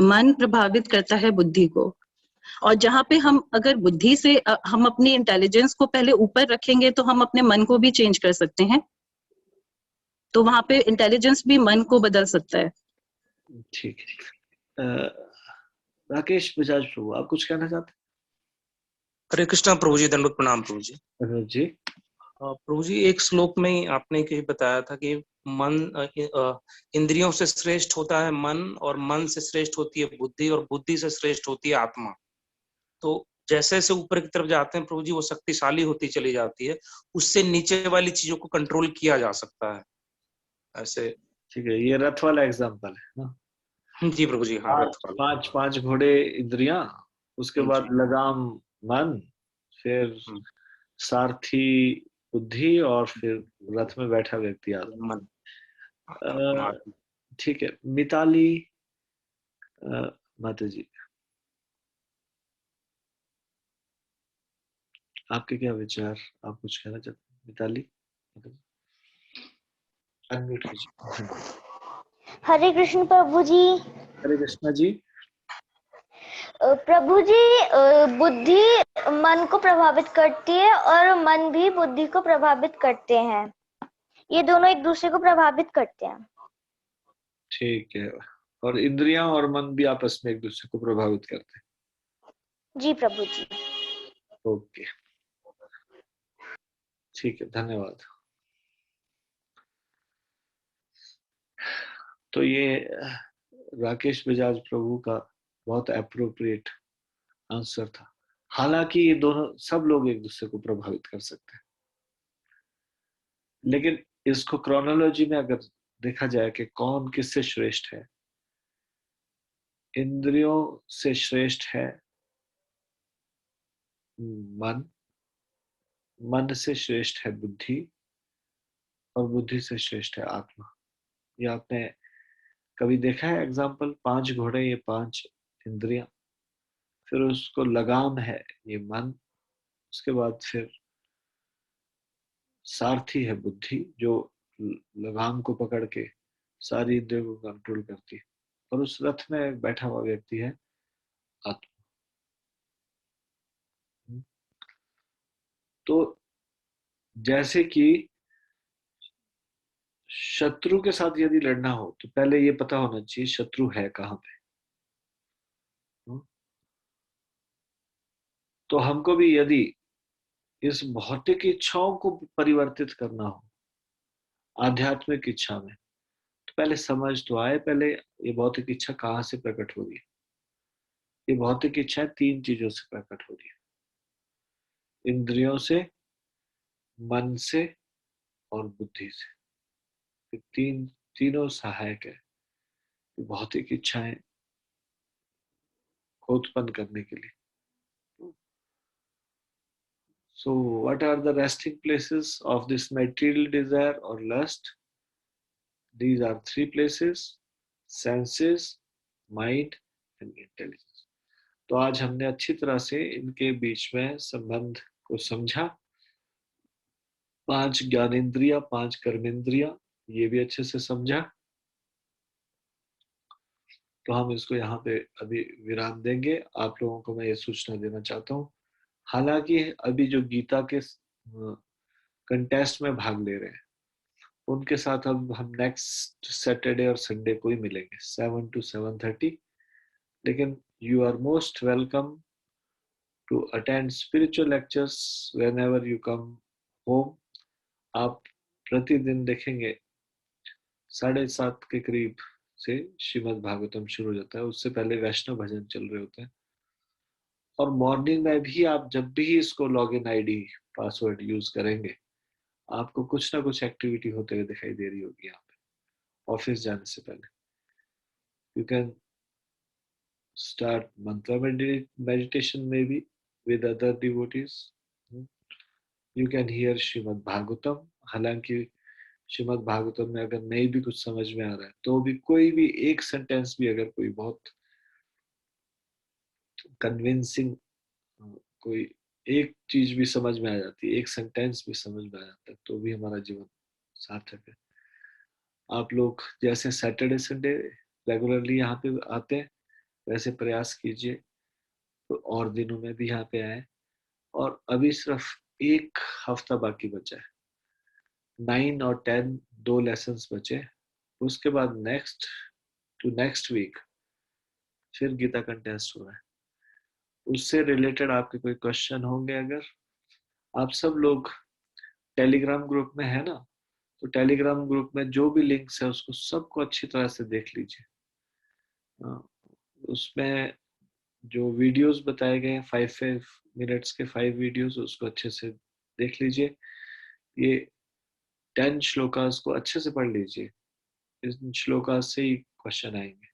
मन प्रभावित करता है बुद्धि को, और जहाँ पे हम अगर बुद्धि से हम अपनी इंटेलिजेंस को पहले ऊपर रखेंगे तो हम अपने मन को भी चेंज कर सकते हैं। तो वहां पे इंटेलिजेंस भी मन को बदल सकता है।
ठीक है। राकेश बजाज प्रभु, आप कुछ कहना चाहते हैं?
हरे कृष्णा प्रभु जी, दंडवत प्रणाम प्रभु जी।
जी
प्रभु जी, एक श्लोक में ही आपने कहीं बताया था कि मन इंद्रियों से श्रेष्ठ होता है मन, और मन से श्रेष्ठ होती है बुद्धि, और बुद्धि से श्रेष्ठ होती है आत्मा। तो जैसे जैसे ऊपर की तरफ जाते हैं प्रभु जी, वो शक्तिशाली होती चली जाती है, उससे नीचे वाली चीजों को कंट्रोल किया जा सकता है ऐसे।
ठीक है, ये रथ वाला एग्जांपल है ना?
जी प्रभु जी, हाँ, रथ वाला।
पांच घोड़े इंद्रियां, उसके बाद लगाम मन, फिर सारथी बुद्धि, और फिर रथ में बैठा व्यक्ति आत्मा। ठीक है, मिताली माता जी, आपके क्या विचार, आप कुछ कहना चाहते हैं? मिताली, अनम्यूट कीजिए।
हरे कृष्ण प्रभु जी।
हरे कृष्णा जी।
प्रभु जी, बुद्धि मन को प्रभावित करती है और मन भी बुद्धि को प्रभावित करते हैं, ये दोनों एक दूसरे को प्रभावित करते हैं।
ठीक है, और इंद्रियां और मन भी आपस में एक दूसरे को प्रभावित करते हैं।
जी प्रभु जी।
ओके, ठीक है, धन्यवाद। तो ये राकेश बजाज प्रभु का बहुत एप्रोप्रिएट आंसर था। हालांकि ये दोनों सब लोग एक दूसरे को प्रभावित कर सकते हैं, लेकिन इसको क्रोनोलॉजी में अगर देखा जाए कि कौन किससे श्रेष्ठ है, इंद्रियों से श्रेष्ठ है मन, मन से श्रेष्ठ है बुद्धि, और बुद्धि से श्रेष्ठ है आत्मा। ये आपने कभी देखा है एग्जाम्पल? 5 घोड़े, ये 5 इंद्रियां, फिर उसको लगाम है ये मन, उसके बाद फिर सारथी है बुद्धि, जो लगाम को पकड़ के सारी इंद्रियों को कंट्रोल करती है, और उस रथ में बैठा हुआ व्यक्ति है आत्मा। तो जैसे कि शत्रु के साथ यदि लड़ना हो तो पहले ये पता होना चाहिए शत्रु है कहाँ पे। तो हमको भी यदि इस भौतिक इच्छाओं को परिवर्तित करना हो आध्यात्मिक इच्छा में, तो पहले समझ तो आए, पहले ये भौतिक इच्छा कहाँ से प्रकट हो रही है। ये भौतिक इच्छा 3 चीजों से प्रकट हो रही है, इंद्रियों से, मन से, और बुद्धि से। तीनों सहायक है भौतिक इच्छाएं को उत्पन्न करने के लिए। So what are the resting places of this material desire or lust? These are 3 places: senses, mind and intelligence. तो आज हमने अच्छी तरह से इनके बीच में संबंध को समझा। 5 ज्ञानेंद्रिया, 5 कर्मेंद्रिया, ये भी अच्छे से समझा। तो हम इसको यहाँ पे अभी विराम देंगे। आप लोगों को मैं ये सूचना देना चाहता हूँ, हालांकि अभी जो गीता के कंटेस्ट में भाग ले रहे हैं उनके साथ अब हम नेक्स्ट सैटरडे और संडे को ही मिलेंगे 7 to 7:30, लेकिन you are most welcome to attend spiritual lectures whenever you come home. आप प्रतिदिन देखेंगे 7:30 के करीब से श्रीमद् भागवतम शुरू हो जाता है, उससे पहले वैष्णव भजन चल रहे होते हैं, और मॉर्निंग में भी आप जब भी इसको लॉगिन आईडी पासवर्ड यूज करेंगे आपको कुछ ना कुछ एक्टिविटी होते हुए दिखाई दे रही होगी यहाँ पे। ऑफिस जाने से पहले. You can start mantra meditation maybe with other devotees. You can hear Srimad Bhagavatam. हालांकि श्रीमद् भागवतम में अगर नहीं भी कुछ समझ में आ रहा है तो भी कोई भी एक सेंटेंस भी अगर कोई बहुत कन्विंसिंग, कोई एक चीज भी समझ में आ जाती है, एक सेंटेंस भी समझ में आ जाता है, तो भी हमारा जीवन सार्थक है. आप लोग जैसे सैटरडे संडे रेगुलरली यहाँ पे आते हैं वैसे प्रयास कीजिए तो और दिनों में भी यहाँ पे आए. और अभी सिर्फ एक हफ्ता बाकी बचा है, 9 और 10 2 लेसन्स बचे. उसके बाद नेक्स्ट वीक फिर गीता कंटेस्ट हो रहा है. उससे रिलेटेड आपके कोई क्वेश्चन होंगे, अगर आप सब लोग टेलीग्राम ग्रुप में है ना, तो टेलीग्राम ग्रुप में जो भी लिंक्स है उसको सबको अच्छी तरह से देख लीजिए. उसमें जो वीडियोस बताए गए हैं 5 मिनट्स के 5 वीडियोस, उसको अच्छे से देख लीजिए. ये 10 श्लोकास को अच्छे से पढ़ लीजिए, इन श्लोकास से ही क्वेश्चन आएंगे.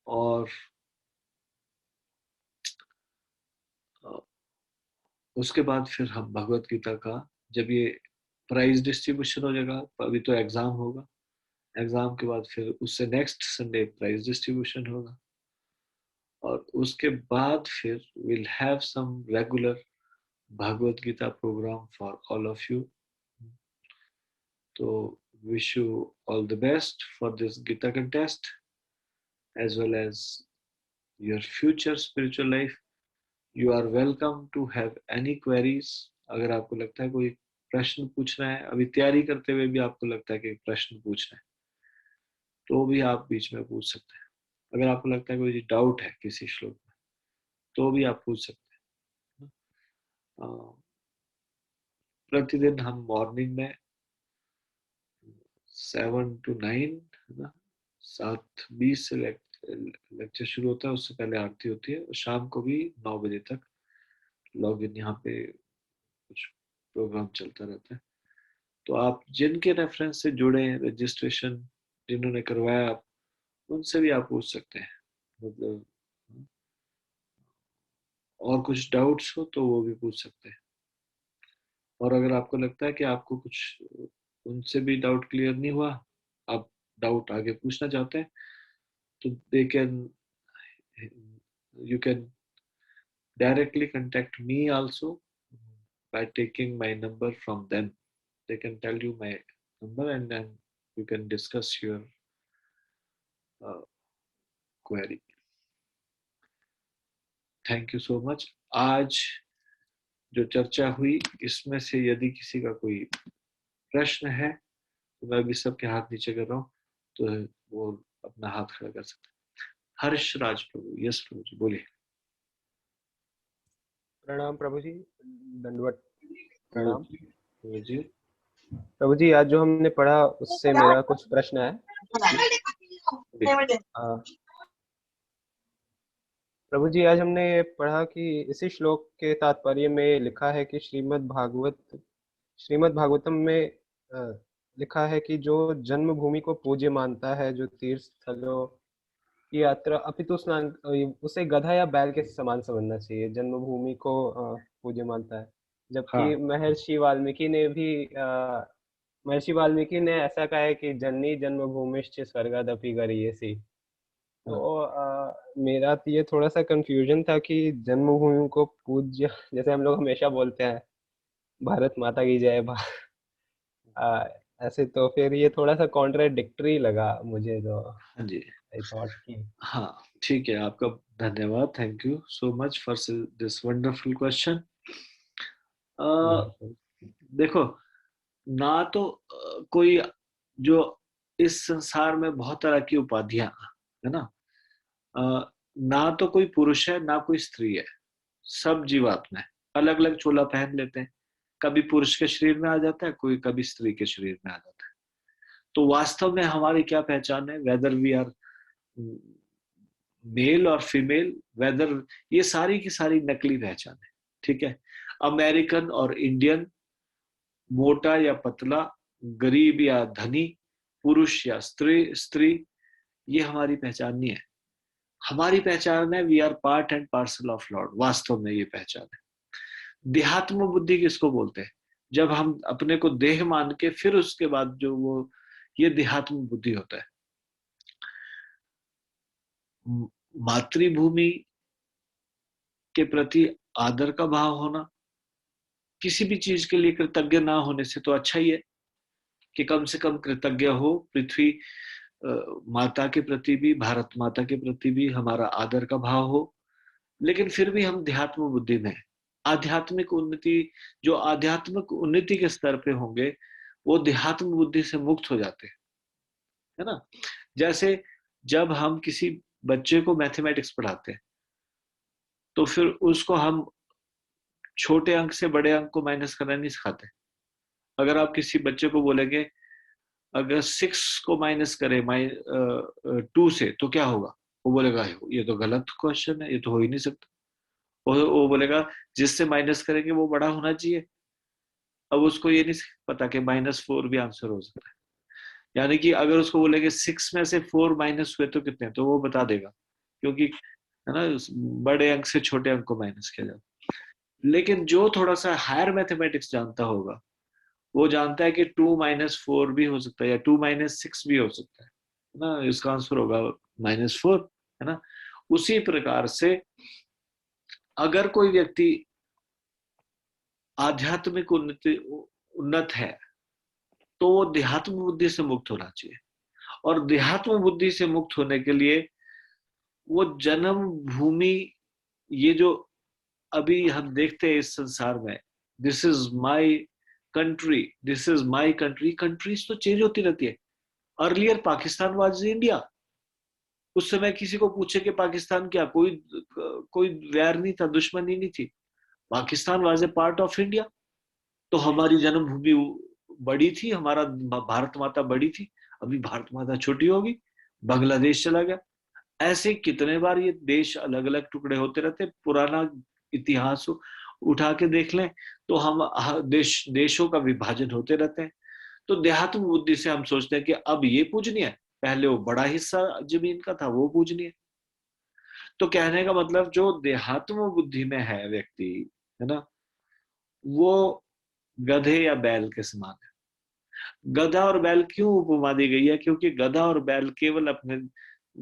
और उसके बाद फिर हम भगवत गीता का, जब ये प्राइज डिस्ट्रीब्यूशन हो जाएगा, अभी तो एग्जाम होगा, एग्जाम के बाद फिर उससे नेक्स्ट संडे प्राइज डिस्ट्रीब्यूशन होगा. और उसके बाद फिर will have some regular Bhagavad Gita program for all of you. तो wish you all the best for this Gita contest as well as your future spiritual life. You are welcome to have any queries. अगर आपको लगता है कोई प्रश्न पूछना है, अभी तैयारी करते हुए भी आपको लगता है कि प्रश्न पूछना है, तो भी आप बीच में पूछ सकते हैं. अगर आपको लगता है कोई डाउट है किसी श्लोक में, तो भी आप पूछ सकते हैं. प्रतिदिन हम मॉर्निंग में 7 to 9 है ना, 7:20 से लेक्चर शुरू होता है, उससे पहले आरती होती है. और शाम को भी 9 बजे तक लॉग इन यहाँ पे कुछ प्रोग्राम चलता रहता है. तो आप जिनके रेफरेंस से जुड़े हैं, रजिस्ट्रेशन जिन्होंने करवाया, आप उनसे भी आप पूछ सकते हैं. मतलब और कुछ डाउट्स हो तो वो भी पूछ सकते हैं. और अगर आपको लगता है कि आपको कुछ उनसे भी डाउट क्लियर नहीं हुआ, आप डाउट आगे पूछना चाहते हैं, तो you can directly contact me also by taking my number from them. They can tell you my number and then you can discuss your query. Thank you so much. आज जो चर्चा हुई इसमें से यदि किसी का कोई प्रश्न है तो मैं अभी सबके हाथ नीचे कर रहा हूँ, तो वो अपना हाथ खड़ा कर सकते हैं. हर्ष राज प्रभु. यस प्रभु जी, बोलिए.
प्रणाम प्रभु जी, दंडवत प्रणाम
प्रभु जी.
प्रभु जी, आज जो हमने पढ़ा उससे मेरा कुछ प्रश्न है. प्रभु जी, आज हमने पढ़ा कि इसी श्लोक के तात्पर्य में लिखा है कि श्रीमद् भागवतम में लिखा है कि जो जन्मभूमि को पूज्य मानता है, जो तीर्थ स्थलों की यात्रा अपितु स्नान, उसे गधा या बैल के समान समझना चाहिए. जन्मभूमि को पूज्य मानता है, जबकि महर्षि वाल्मीकि ने ऐसा कहा है कि जननी जन्मभूमिश्च स्वर्गादपि गरीयसी. तो मेरा तो ये थोड़ा सा कंफ्यूजन था कि जन्मभूमि को पूज्य, जैसे हम लोग हमेशा बोलते हैं भारत माता की जय, ऐसे तो फिर ये थोड़ा सा कॉन्ट्राडिक्टरी लगा मुझे. तो
हाँ जी,
आई थॉट कि
हाँ ठीक है. आपका धन्यवाद. Thank you so much for this wonderful question. देखो, ना तो कोई, जो इस संसार में बहुत तरह की उपाधियां है ना, ना तो कोई पुरुष है ना कोई स्त्री है, सब जीवात्मा है. अलग अलग चोला पहन लेते हैं, कभी पुरुष के शरीर में आ जाता है, कोई कभी स्त्री के शरीर में आ जाता है. तो वास्तव में हमारी क्या पहचान है, वेदर वी आर मेल और फीमेल, वेदर, ये सारी की सारी नकली पहचान है. ठीक है. अमेरिकन और इंडियन, मोटा या पतला, गरीब या धनी, पुरुष या स्त्री ये हमारी पहचान नहीं है। हमारी पहचान है we are part and parcel of lord. वास्तव में ये पहचान है। देहात्म बुद्धि किसको बोलते हैं? जब हम अपने को देह मान के फिर उसके बाद जो वो ये देहात्म बुद्धि होता है। मातृभूमि के प्रति आदर का भाव होना, किसी भी चीज के लिए कृतज्ञ ना होने से तो अच्छा ही है कि कम से कम कृतज्ञ हो। पृथ्वी माता के प्रति भी, भारत माता के प्रति भी हमारा आदर का भाव हो। लेकिन फिर भी हम देहात्म बुद्धि में, आध्यात्मिक उन्नति, जो आध्यात्मिक उन्नति के स्तर पे होंगे वो देहात्म बुद्धि से मुक्त हो जाते हैं, है ना। जैसे जब हम किसी बच्चे को मैथमेटिक्स पढ़ाते हैं तो फिर उसको हम छोटे अंक से बड़े अंक को माइनस करना नहीं सिखाते। अगर आप किसी बच्चे को बोलेंगे अगर 6 को माइनस करे 2 से तो क्या होगा, वो बोलेगा ये तो गलत क्वेश्चन है, ये तो हो ही नहीं सकता। वो बोलेगा जिससे माइनस करेंगे वो बड़ा होना चाहिए। अब उसको ये नहीं पता कि -4 भी आंसर हो सकता है। यानी कि अगर उसको बोलेंगे 6 में से 4 माइनस हुए तो कितने, तो वो बता देगा, क्योंकि है ना बड़े अंक से छोटे अंक को माइनस किया जाता। लेकिन जो थोड़ा सा हायर मैथमेटिक्स जानता होगा वो जानता है कि 2 - 4 भी हो सकता है या 2 - 6 भी हो सकता है ना। इसका आंसर होगा -4, है ना। उसी प्रकार से अगर कोई व्यक्ति आध्यात्मिक उन्नत है तो वो देहात्म बुद्धि से मुक्त होना चाहिए। और देहात्म बुद्धि से मुक्त होने के लिए वो जन्म भूमि, ये जो अभी हम देखते हैं इस संसार में, this is my country, this is my country. Countries तो चेंज होती रहती है। Earlier Pakistan was India. उस समय किसी को पूछे कि पाकिस्तान क्या, कोई वैर नहीं था, दुश्मनी नहीं थी। Pakistan was a part of India. तो हमारी जन्मभूमि बड़ी थी, हमारा भारत माता बड़ी थी। अभी भारत माता छोटी होगी, बांग्लादेश चला गया। ऐसे कितने बार ये देश अलग अलग टुकड़े होते रहते। पुराना इतिहास उठा के देख लें तो हम देशों का विभाजन होते रहते हैं। तो देहात्म बुद्धि से हम सोचते हैं कि अब ये पूजनीय है, पहले वो बड़ा हिस्सा जमीन का था वो पूजनीय। तो कहने का मतलब जो देहात्म बुद्धि में है व्यक्ति, है ना, वो गधे या बैल के समान है। गधा और बैल क्यों उपमा दी गई है? क्योंकि गधा और बैल केवल अपने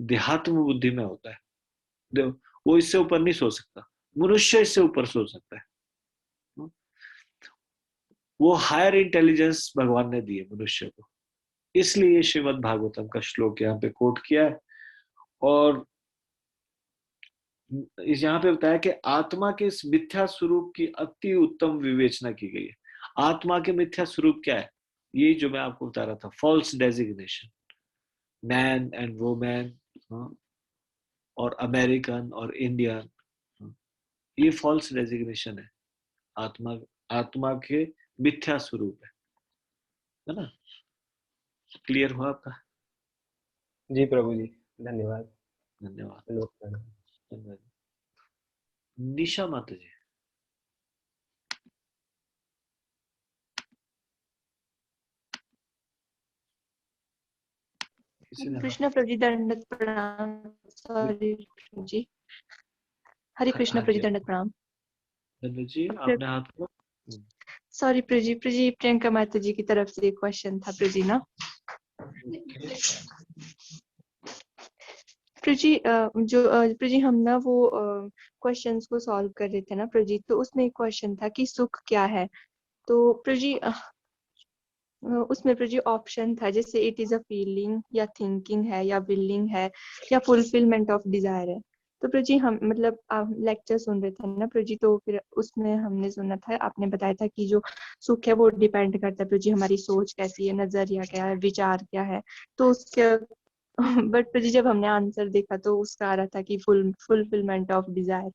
देहात्म बुद्धि में होता है, वो इससे ऊपर नहीं सोच सकता। मनुष्य इससे ऊपर सोच सकता है। वो हायर इंटेलिजेंस भगवान ने दी है मनुष्य को। इसलिए श्रीमद् भागवतम का श्लोक यहाँ पे कोट किया है। और इस यहाँ पे बताया कि आत्मा के इस मिथ्या स्वरूप की अति उत्तम विवेचना की गई है। आत्मा के मिथ्या स्वरूप क्या है? ये जो मैं आपको बता रहा था, false designation, man and women और अमेरिकन और इंडियन, ये फॉल्स डेजिग्नेशन है। आत्मा के मिथ्या स्वरूप है ना। क्लियर हुआ आपका?
जी प्रभु जी, धन्यवाद।
धन्यवाद। धन्यवाद। निशा माता जी।
कृष्ण प्रभु जी, दंडवत प्रणाम। सॉरी प्रभु जी, हरे कृष्ण प्रभु जी, दंडवत प्रणाम।
जी आपने हाथ को,
सॉरी प्रभु जी, प्रियंका माता जी की तरफ से एक क्वेश्चन था प्रभु जी ना। प्रभु जी प्रभु जी हम ना वो क्वेश्चंस को सॉल्व कर रहे थे ना प्रभु जी, तो उसमें एक क्वेश्चन था कि सुख क्या है। तो प्रभु जी उसमें प्रभु जी ऑप्शन था जैसे इट इज अ फीलिंग, या थिंकिंग है, या विलिंग है, या फुलफिलमेंट ऑफ डिजायर है। तो प्रभु जी हम मतलब लेक्चर सुन रहे थे ना प्रभु जी, तो फिर उसमें हमने सुना था, आपने बताया था कि जो सुख है वो डिपेंड करता है प्रभु जी हमारी सोच कैसी है, नजरिया क्या है, विचार क्या है। तो उसके बट प्रभु जी जब हमने आंसर देखा तो उसका आ रहा था कि फुलफिलमेंट ऑफ डिजायर।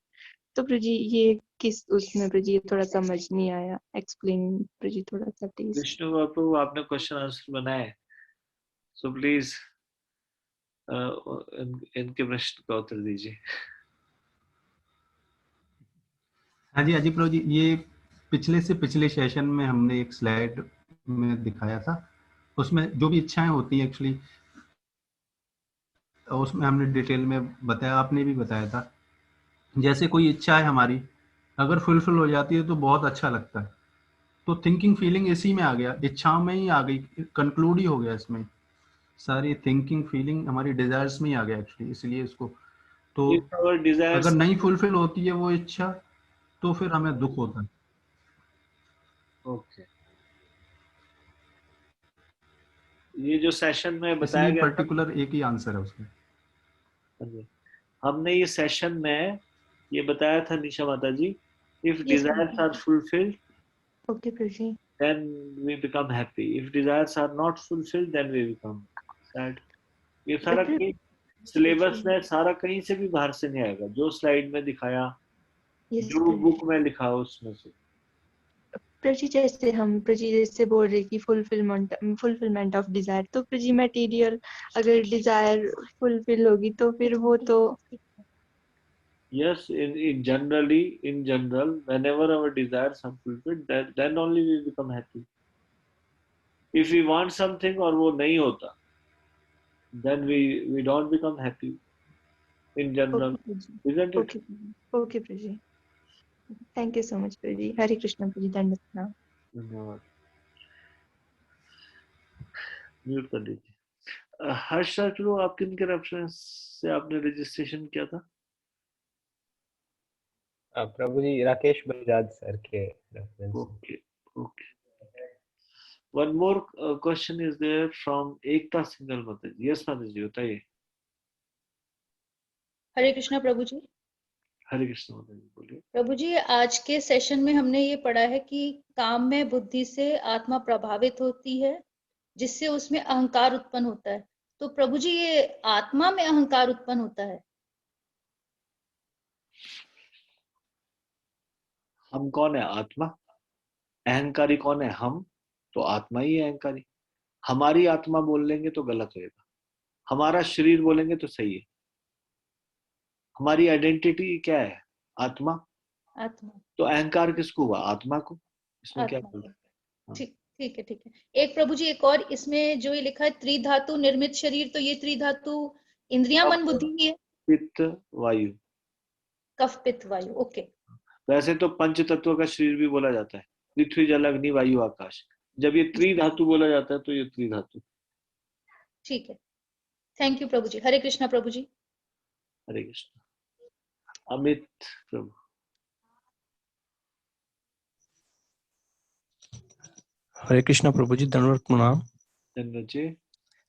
तो प्रभु जी ये किस उसमें प्रभु जी थोड़ा समझ नहीं आया, एक्सप्लेन प्रभु जी थोड़ा सा प्लीज।
विष्णु बाबू आपने क्वेश्चन आंसर बनाए, सो प्लीज इनके प्रश्न का उत्तर दीजिए।
हाँ जी प्रभु जी, ये पिछले से पिछले सेशन में हमने एक स्लाइड में दिखाया था, उसमें जो भी इच्छाएं होती हैं एक्चुअली, उसमें हमने डिटेल में बताया, आपने भी बताया था। जैसे कोई इच्छा है हमारी, अगर फुलफिल हो जाती है तो बहुत अच्छा लगता है। तो थिंकिंग फीलिंग इसी में आ गया, इच्छाओं में ही आ गई, कंक्लूड ही हो गया इसमें। सारी थिंकिंग फीलिंग हमारी डिजायर्स में ही आ गया एक्चुअली, इसलिए इसको तो
If our desires,
अगर नहीं फुलफिल होती है वो इच्छा, तो फिर हमें दुख होता है।
ओके, ये जो सेशन में बताया
इसलिए
गया था,
पर्टिकुलर एक ही आंसर है उसमें।
हमने ये सेशन में ये बताया था निशा माता जी, if desires are fulfilled,
okay Prabhu,
then we become happy. If desires are not fulfilled, then we become sad. ये सारा कहीं सिलेबस में सारा कहीं से भी बाहर से नहीं आएगा, जो स्लाइड में दिखाया, जो बुक में लिखा उसमें से।
प्रजी जैसे हम प्रजी जैसे बोल रहे कि फुलफिलमेंट ऑफ डिजायर, तो प्रजी मटेरियल अगर डिजायर फुलफिल होगी तो फिर वो तो
Yes, in general, whenever our desires are fulfilled, then only we become happy. If we want something और वो नहीं होता, then we don't become happy. In general, isn't it?
Okay Praji, thank you so much Praji. Hare Krishna Praji, दंडवत प्रणाम।
धन्यवाद। Mute कर दीजिए। हर्ष चलो, आप किन के रेफरेंस से आपने रजिस्ट्रेशन किया था?
प्रभु जी, राकेश बजाज सर के reference.
Okay okay. One more question is there from Ekta Singhal Mataji. Yes, Mataji, बताइए।
हरे कृष्णा प्रभु जी।
हरे कृष्ण मताजी, बोलिए।
प्रभु जी, आज के सेशन में हमने ये पढ़ा है कि काम में बुद्धि से आत्मा प्रभावित होती है, जिससे उसमें अहंकार उत्पन्न होता है। तो प्रभु जी, ये आत्मा में अहंकार उत्पन्न होता है?
हम कौन है? आत्मा। अहंकारी कौन है? हम। तो आत्मा ही है अहंकारी। हमारी आत्मा बोल लेंगे तो गलत होगा, हमारा शरीर बोलेंगे तो सही है। हमारी आइडेंटिटी क्या है? आत्मा।
आत्मा।
तो अहंकार किसको हुआ? आत्मा को। इसमें क्या बोल रहे हैं?
ठीक ठीक है, ठीक है। एक प्रभु जी, एक और इसमें जो ये लिखा है त्रिधातु निर्मित शरीर, तो ये त्रिधातु इंद्रिया मन बुद्धि ही है?
पित्त वायु।
कफ पित्त वायु, ओके।
वैसे तो पंच तत्व का शरीर भी बोला जाता है, पृथ्वी जल अग्नि वायु आकाश। जब ये त्रिधातु बोला जाता है तो ये त्रिधातु।
ठीक है, थैंक यू प्रभु जी। हरे कृष्णा प्रभु जी।
हरे कृष्ण। अमित प्रभु।
हरे कृष्णा प्रभु जी, दंडवत प्रणाम।
धन्यवाद जी।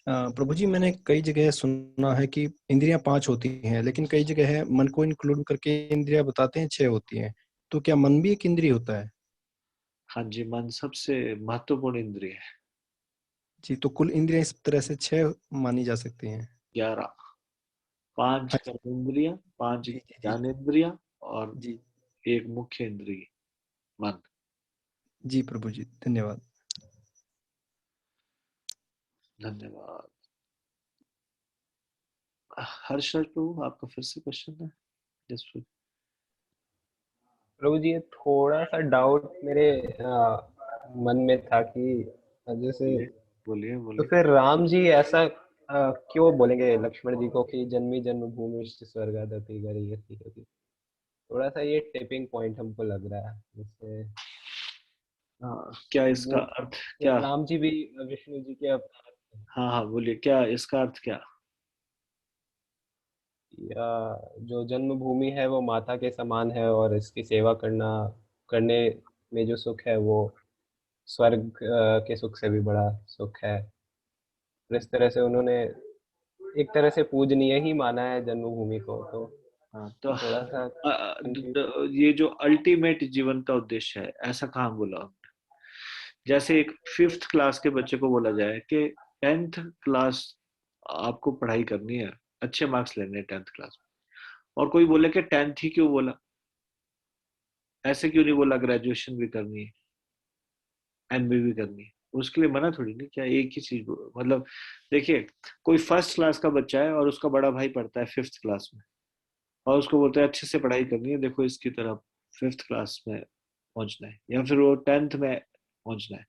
प्रभु जी, मैंने कई जगह सुना है कि इंद्रियां 5 होती हैं, लेकिन कई जगह है मन को इंक्लूड करके इंद्रियां बताते हैं 6 होती हैं। तो क्या मन भी एक इंद्रिय होता है?
हाँ जी, मन सबसे महत्वपूर्ण इंद्रिय है
जी। तो कुल इंद्रियां इस तरह से 6 मानी जा सकती हैं?
11। 5 कर्मेंद्रियां, 5 ज्ञानेंद्रियां और एक मुख्य इंद्रिय मन।
जी प्रभु जी, धन्यवाद।
धन्यवाद। हर्ष प्रभु, आपका फिर से क्वेश्चन है?
प्रभु जी, थोड़ा सा डाउट मेरे मन में था कि जैसे
बोलिए
तो फिर राम जी ऐसा क्यों बोलेंगे लक्ष्मण जी को कि जन्मी जन्मभूमि स्वर्गादपि गरीयसी गति? थोड़ा सा ये टिपिंग पॉइंट हमको लग रहा है जैसे।
क्या इसका अर्थ क्या?
राम जी भी विष्णु जी के
हाँ हाँ, बोलिए, क्या इसका अर्थ क्या?
या जो जन्मभूमि है वो माता के समान है और इसकी सेवा करने में जो सुख है वो स्वर्ग के सुख से भी बड़ा सुख है। इस तरह से उन्होंने एक तरह से पूजनीय ही माना है जन्मभूमि को। तो
तो
थोड़ा सा
ये जो अल्टीमेट जीवन का उद्देश्य है, ऐसा कहाँ बोला हमने? जैसे एक 5th क्लास के बच्चे को बोला जाए कि 10th क्लास आपको पढ़ाई करनी है, अच्छे मार्क्स लेने हैं 10th क्लास में, और कोई बोले कि 10th ही क्यों बोला, ऐसे क्यों नहीं बोला ग्रेजुएशन भी करनी है, एमबी भी करनी है? उसके लिए मना थोड़ी नहीं, क्या एक ही चीज मतलब देखिए, कोई 1st क्लास का बच्चा है और उसका बड़ा भाई पढ़ता है 5th क्लास में, और उसको बोलते हैं अच्छे से पढ़ाई करनी है, देखो इसकी तरफ 5th क्लास में पहुंचना है, या फिर वो 10th में पहुंचना है,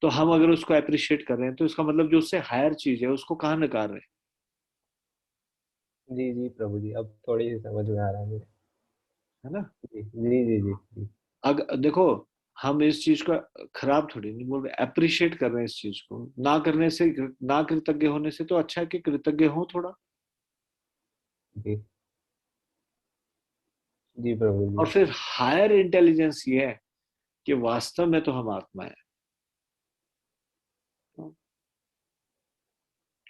तो हम अगर उसको अप्रिशिएट कर रहे हैं तो इसका मतलब जो उससे हायर चीज है उसको कहाँ नकार रहे हैं?
जी जी प्रभु जी, अब थोड़ी सी समझ में आ रहा है मुझे।
है ना?
जी जी जी जी जी।
अगर देखो, हम इस चीज का खराब थोड़ी नहीं बोल रहे, अप्रिशिएट कर रहे हैं इस चीज को। ना करने से, ना कृतज्ञ होने से तो अच्छा है कि कृतज्ञ हो थोड़ा।
जी जी प्रभु जी।
और फिर हायर इंटेलिजेंस ये है कि वास्तव में तो हम आत्मा है।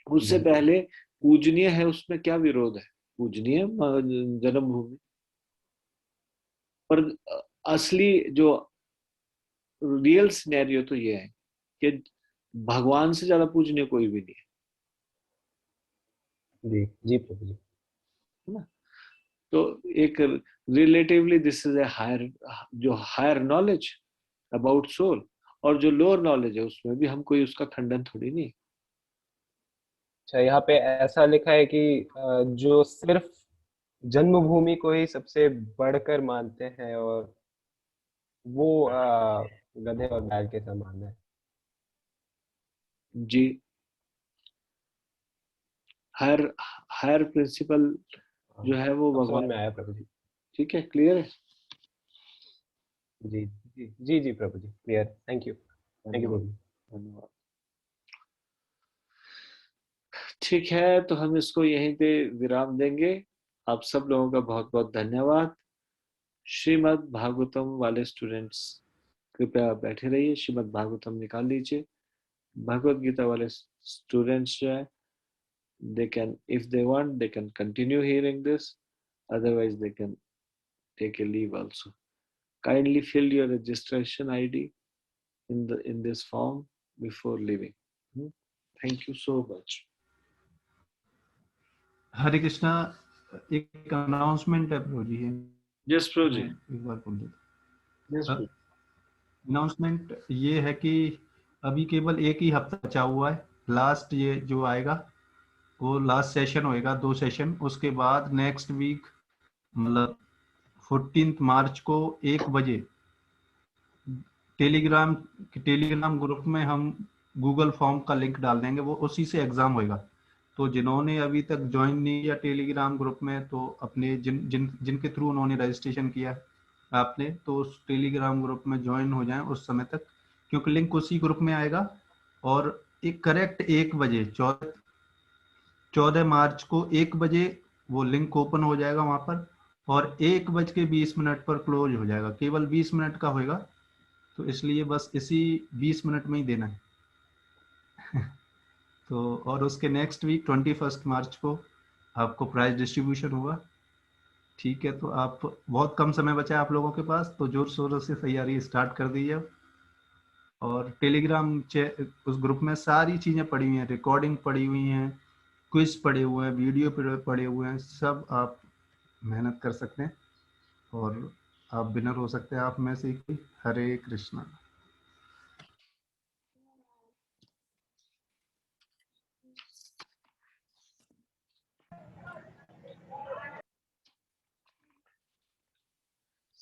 उससे
जी
पहले पूजनीय है, उसमें क्या विरोध है? पूजनीय जन्मभूमि, पर असली जो रियल सिनेरियो तो ये है कि भगवान से ज्यादा पूजनीय कोई भी नहीं
जी जी प्रभु जी।
है ना? तो एक relatively this is a higher, जो हायर नॉलेज अबाउट सोल, और जो लोअर नॉलेज है उसमें भी हम कोई उसका खंडन थोड़ी नहीं।
अच्छा, यहाँ पे ऐसा लिखा है कि जो सिर्फ जन्मभूमि को ही सबसे बढ़कर मानते हैं और वो गधे और बैल के समान है।
जी, हायर हायर प्रिंसिपल जो है वो
अब समझ
भगवान।
में आया प्रभु जी।
ठीक है, क्लियर है?
जी जी जी जी प्रभु जी, क्लियर, थैंक यू प्रभु जी।
धन्यवाद। ठीक है, तो हम इसको यहीं पे विराम देंगे। आप सब लोगों का बहुत बहुत धन्यवाद। श्रीमद् भागवतम वाले स्टूडेंट्स कृपया बैठे रहिए, श्रीमद् भागवतम निकाल लीजिए। भगवत गीता वाले स्टूडेंट्स जो है, they can, if they want, they can continue hearing this, otherwise they can take a leave also. Kindly fill your registration ID in this form before leaving. Thank you so much.
हरे कृष्णा, एक announcement है प्रभु जी।
Yes, प्रभु जी।
मैं एक बार बोल देता।
Yes, प्रभु।
Announcement ये है कि अभी केवल एक ही हफ्ता बचा हुआ है। लास्ट ये जो आएगा वो लास्ट सेशन होएगा, 2 सेशन। उसके बाद नेक्स्ट वीक मतलब 14 मार्च को 1 बजे टेलीग्राम ग्रुप में हम गूगल फॉर्म का लिंक डाल देंगे, वो उसी से एग्जाम होएगा। तो जिन्होंने अभी तक ज्वाइन नहीं किया टेलीग्राम ग्रुप में, तो अपने जिनके थ्रू उन्होंने रजिस्ट्रेशन किया आपने, तो उस टेलीग्राम ग्रुप में ज्वाइन हो जाएं उस समय तक, क्योंकि लिंक उसी ग्रुप में आएगा। और एक करेक्ट 1 बजे 14 मार्च को 1 बजे वो लिंक ओपन हो जाएगा वहां पर, और 1:20 पर क्लोज हो जाएगा। केवल 20 मिनट का होएगा, तो इसलिए बस इसी 20 मिनट में ही देना है। तो और उसके नेक्स्ट वीक 21 मार्च को आपको प्राइज डिस्ट्रीब्यूशन होगा। ठीक है, तो आप बहुत कम समय बचा है आप लोगों के पास, तो जोर शोरों से तैयारी स्टार्ट कर दीजिए। और टेलीग्राम उस ग्रुप में सारी चीज़ें पड़ी हुई हैं, रिकॉर्डिंग पड़ी हुई हैं, क्विज पड़े हुए हैं, वीडियो पड़े हुए हैं, सब आप मेहनत कर सकते हैं और आप विनर हो सकते हैं आप में से कोई। हरे कृष्णा।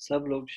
सब लोग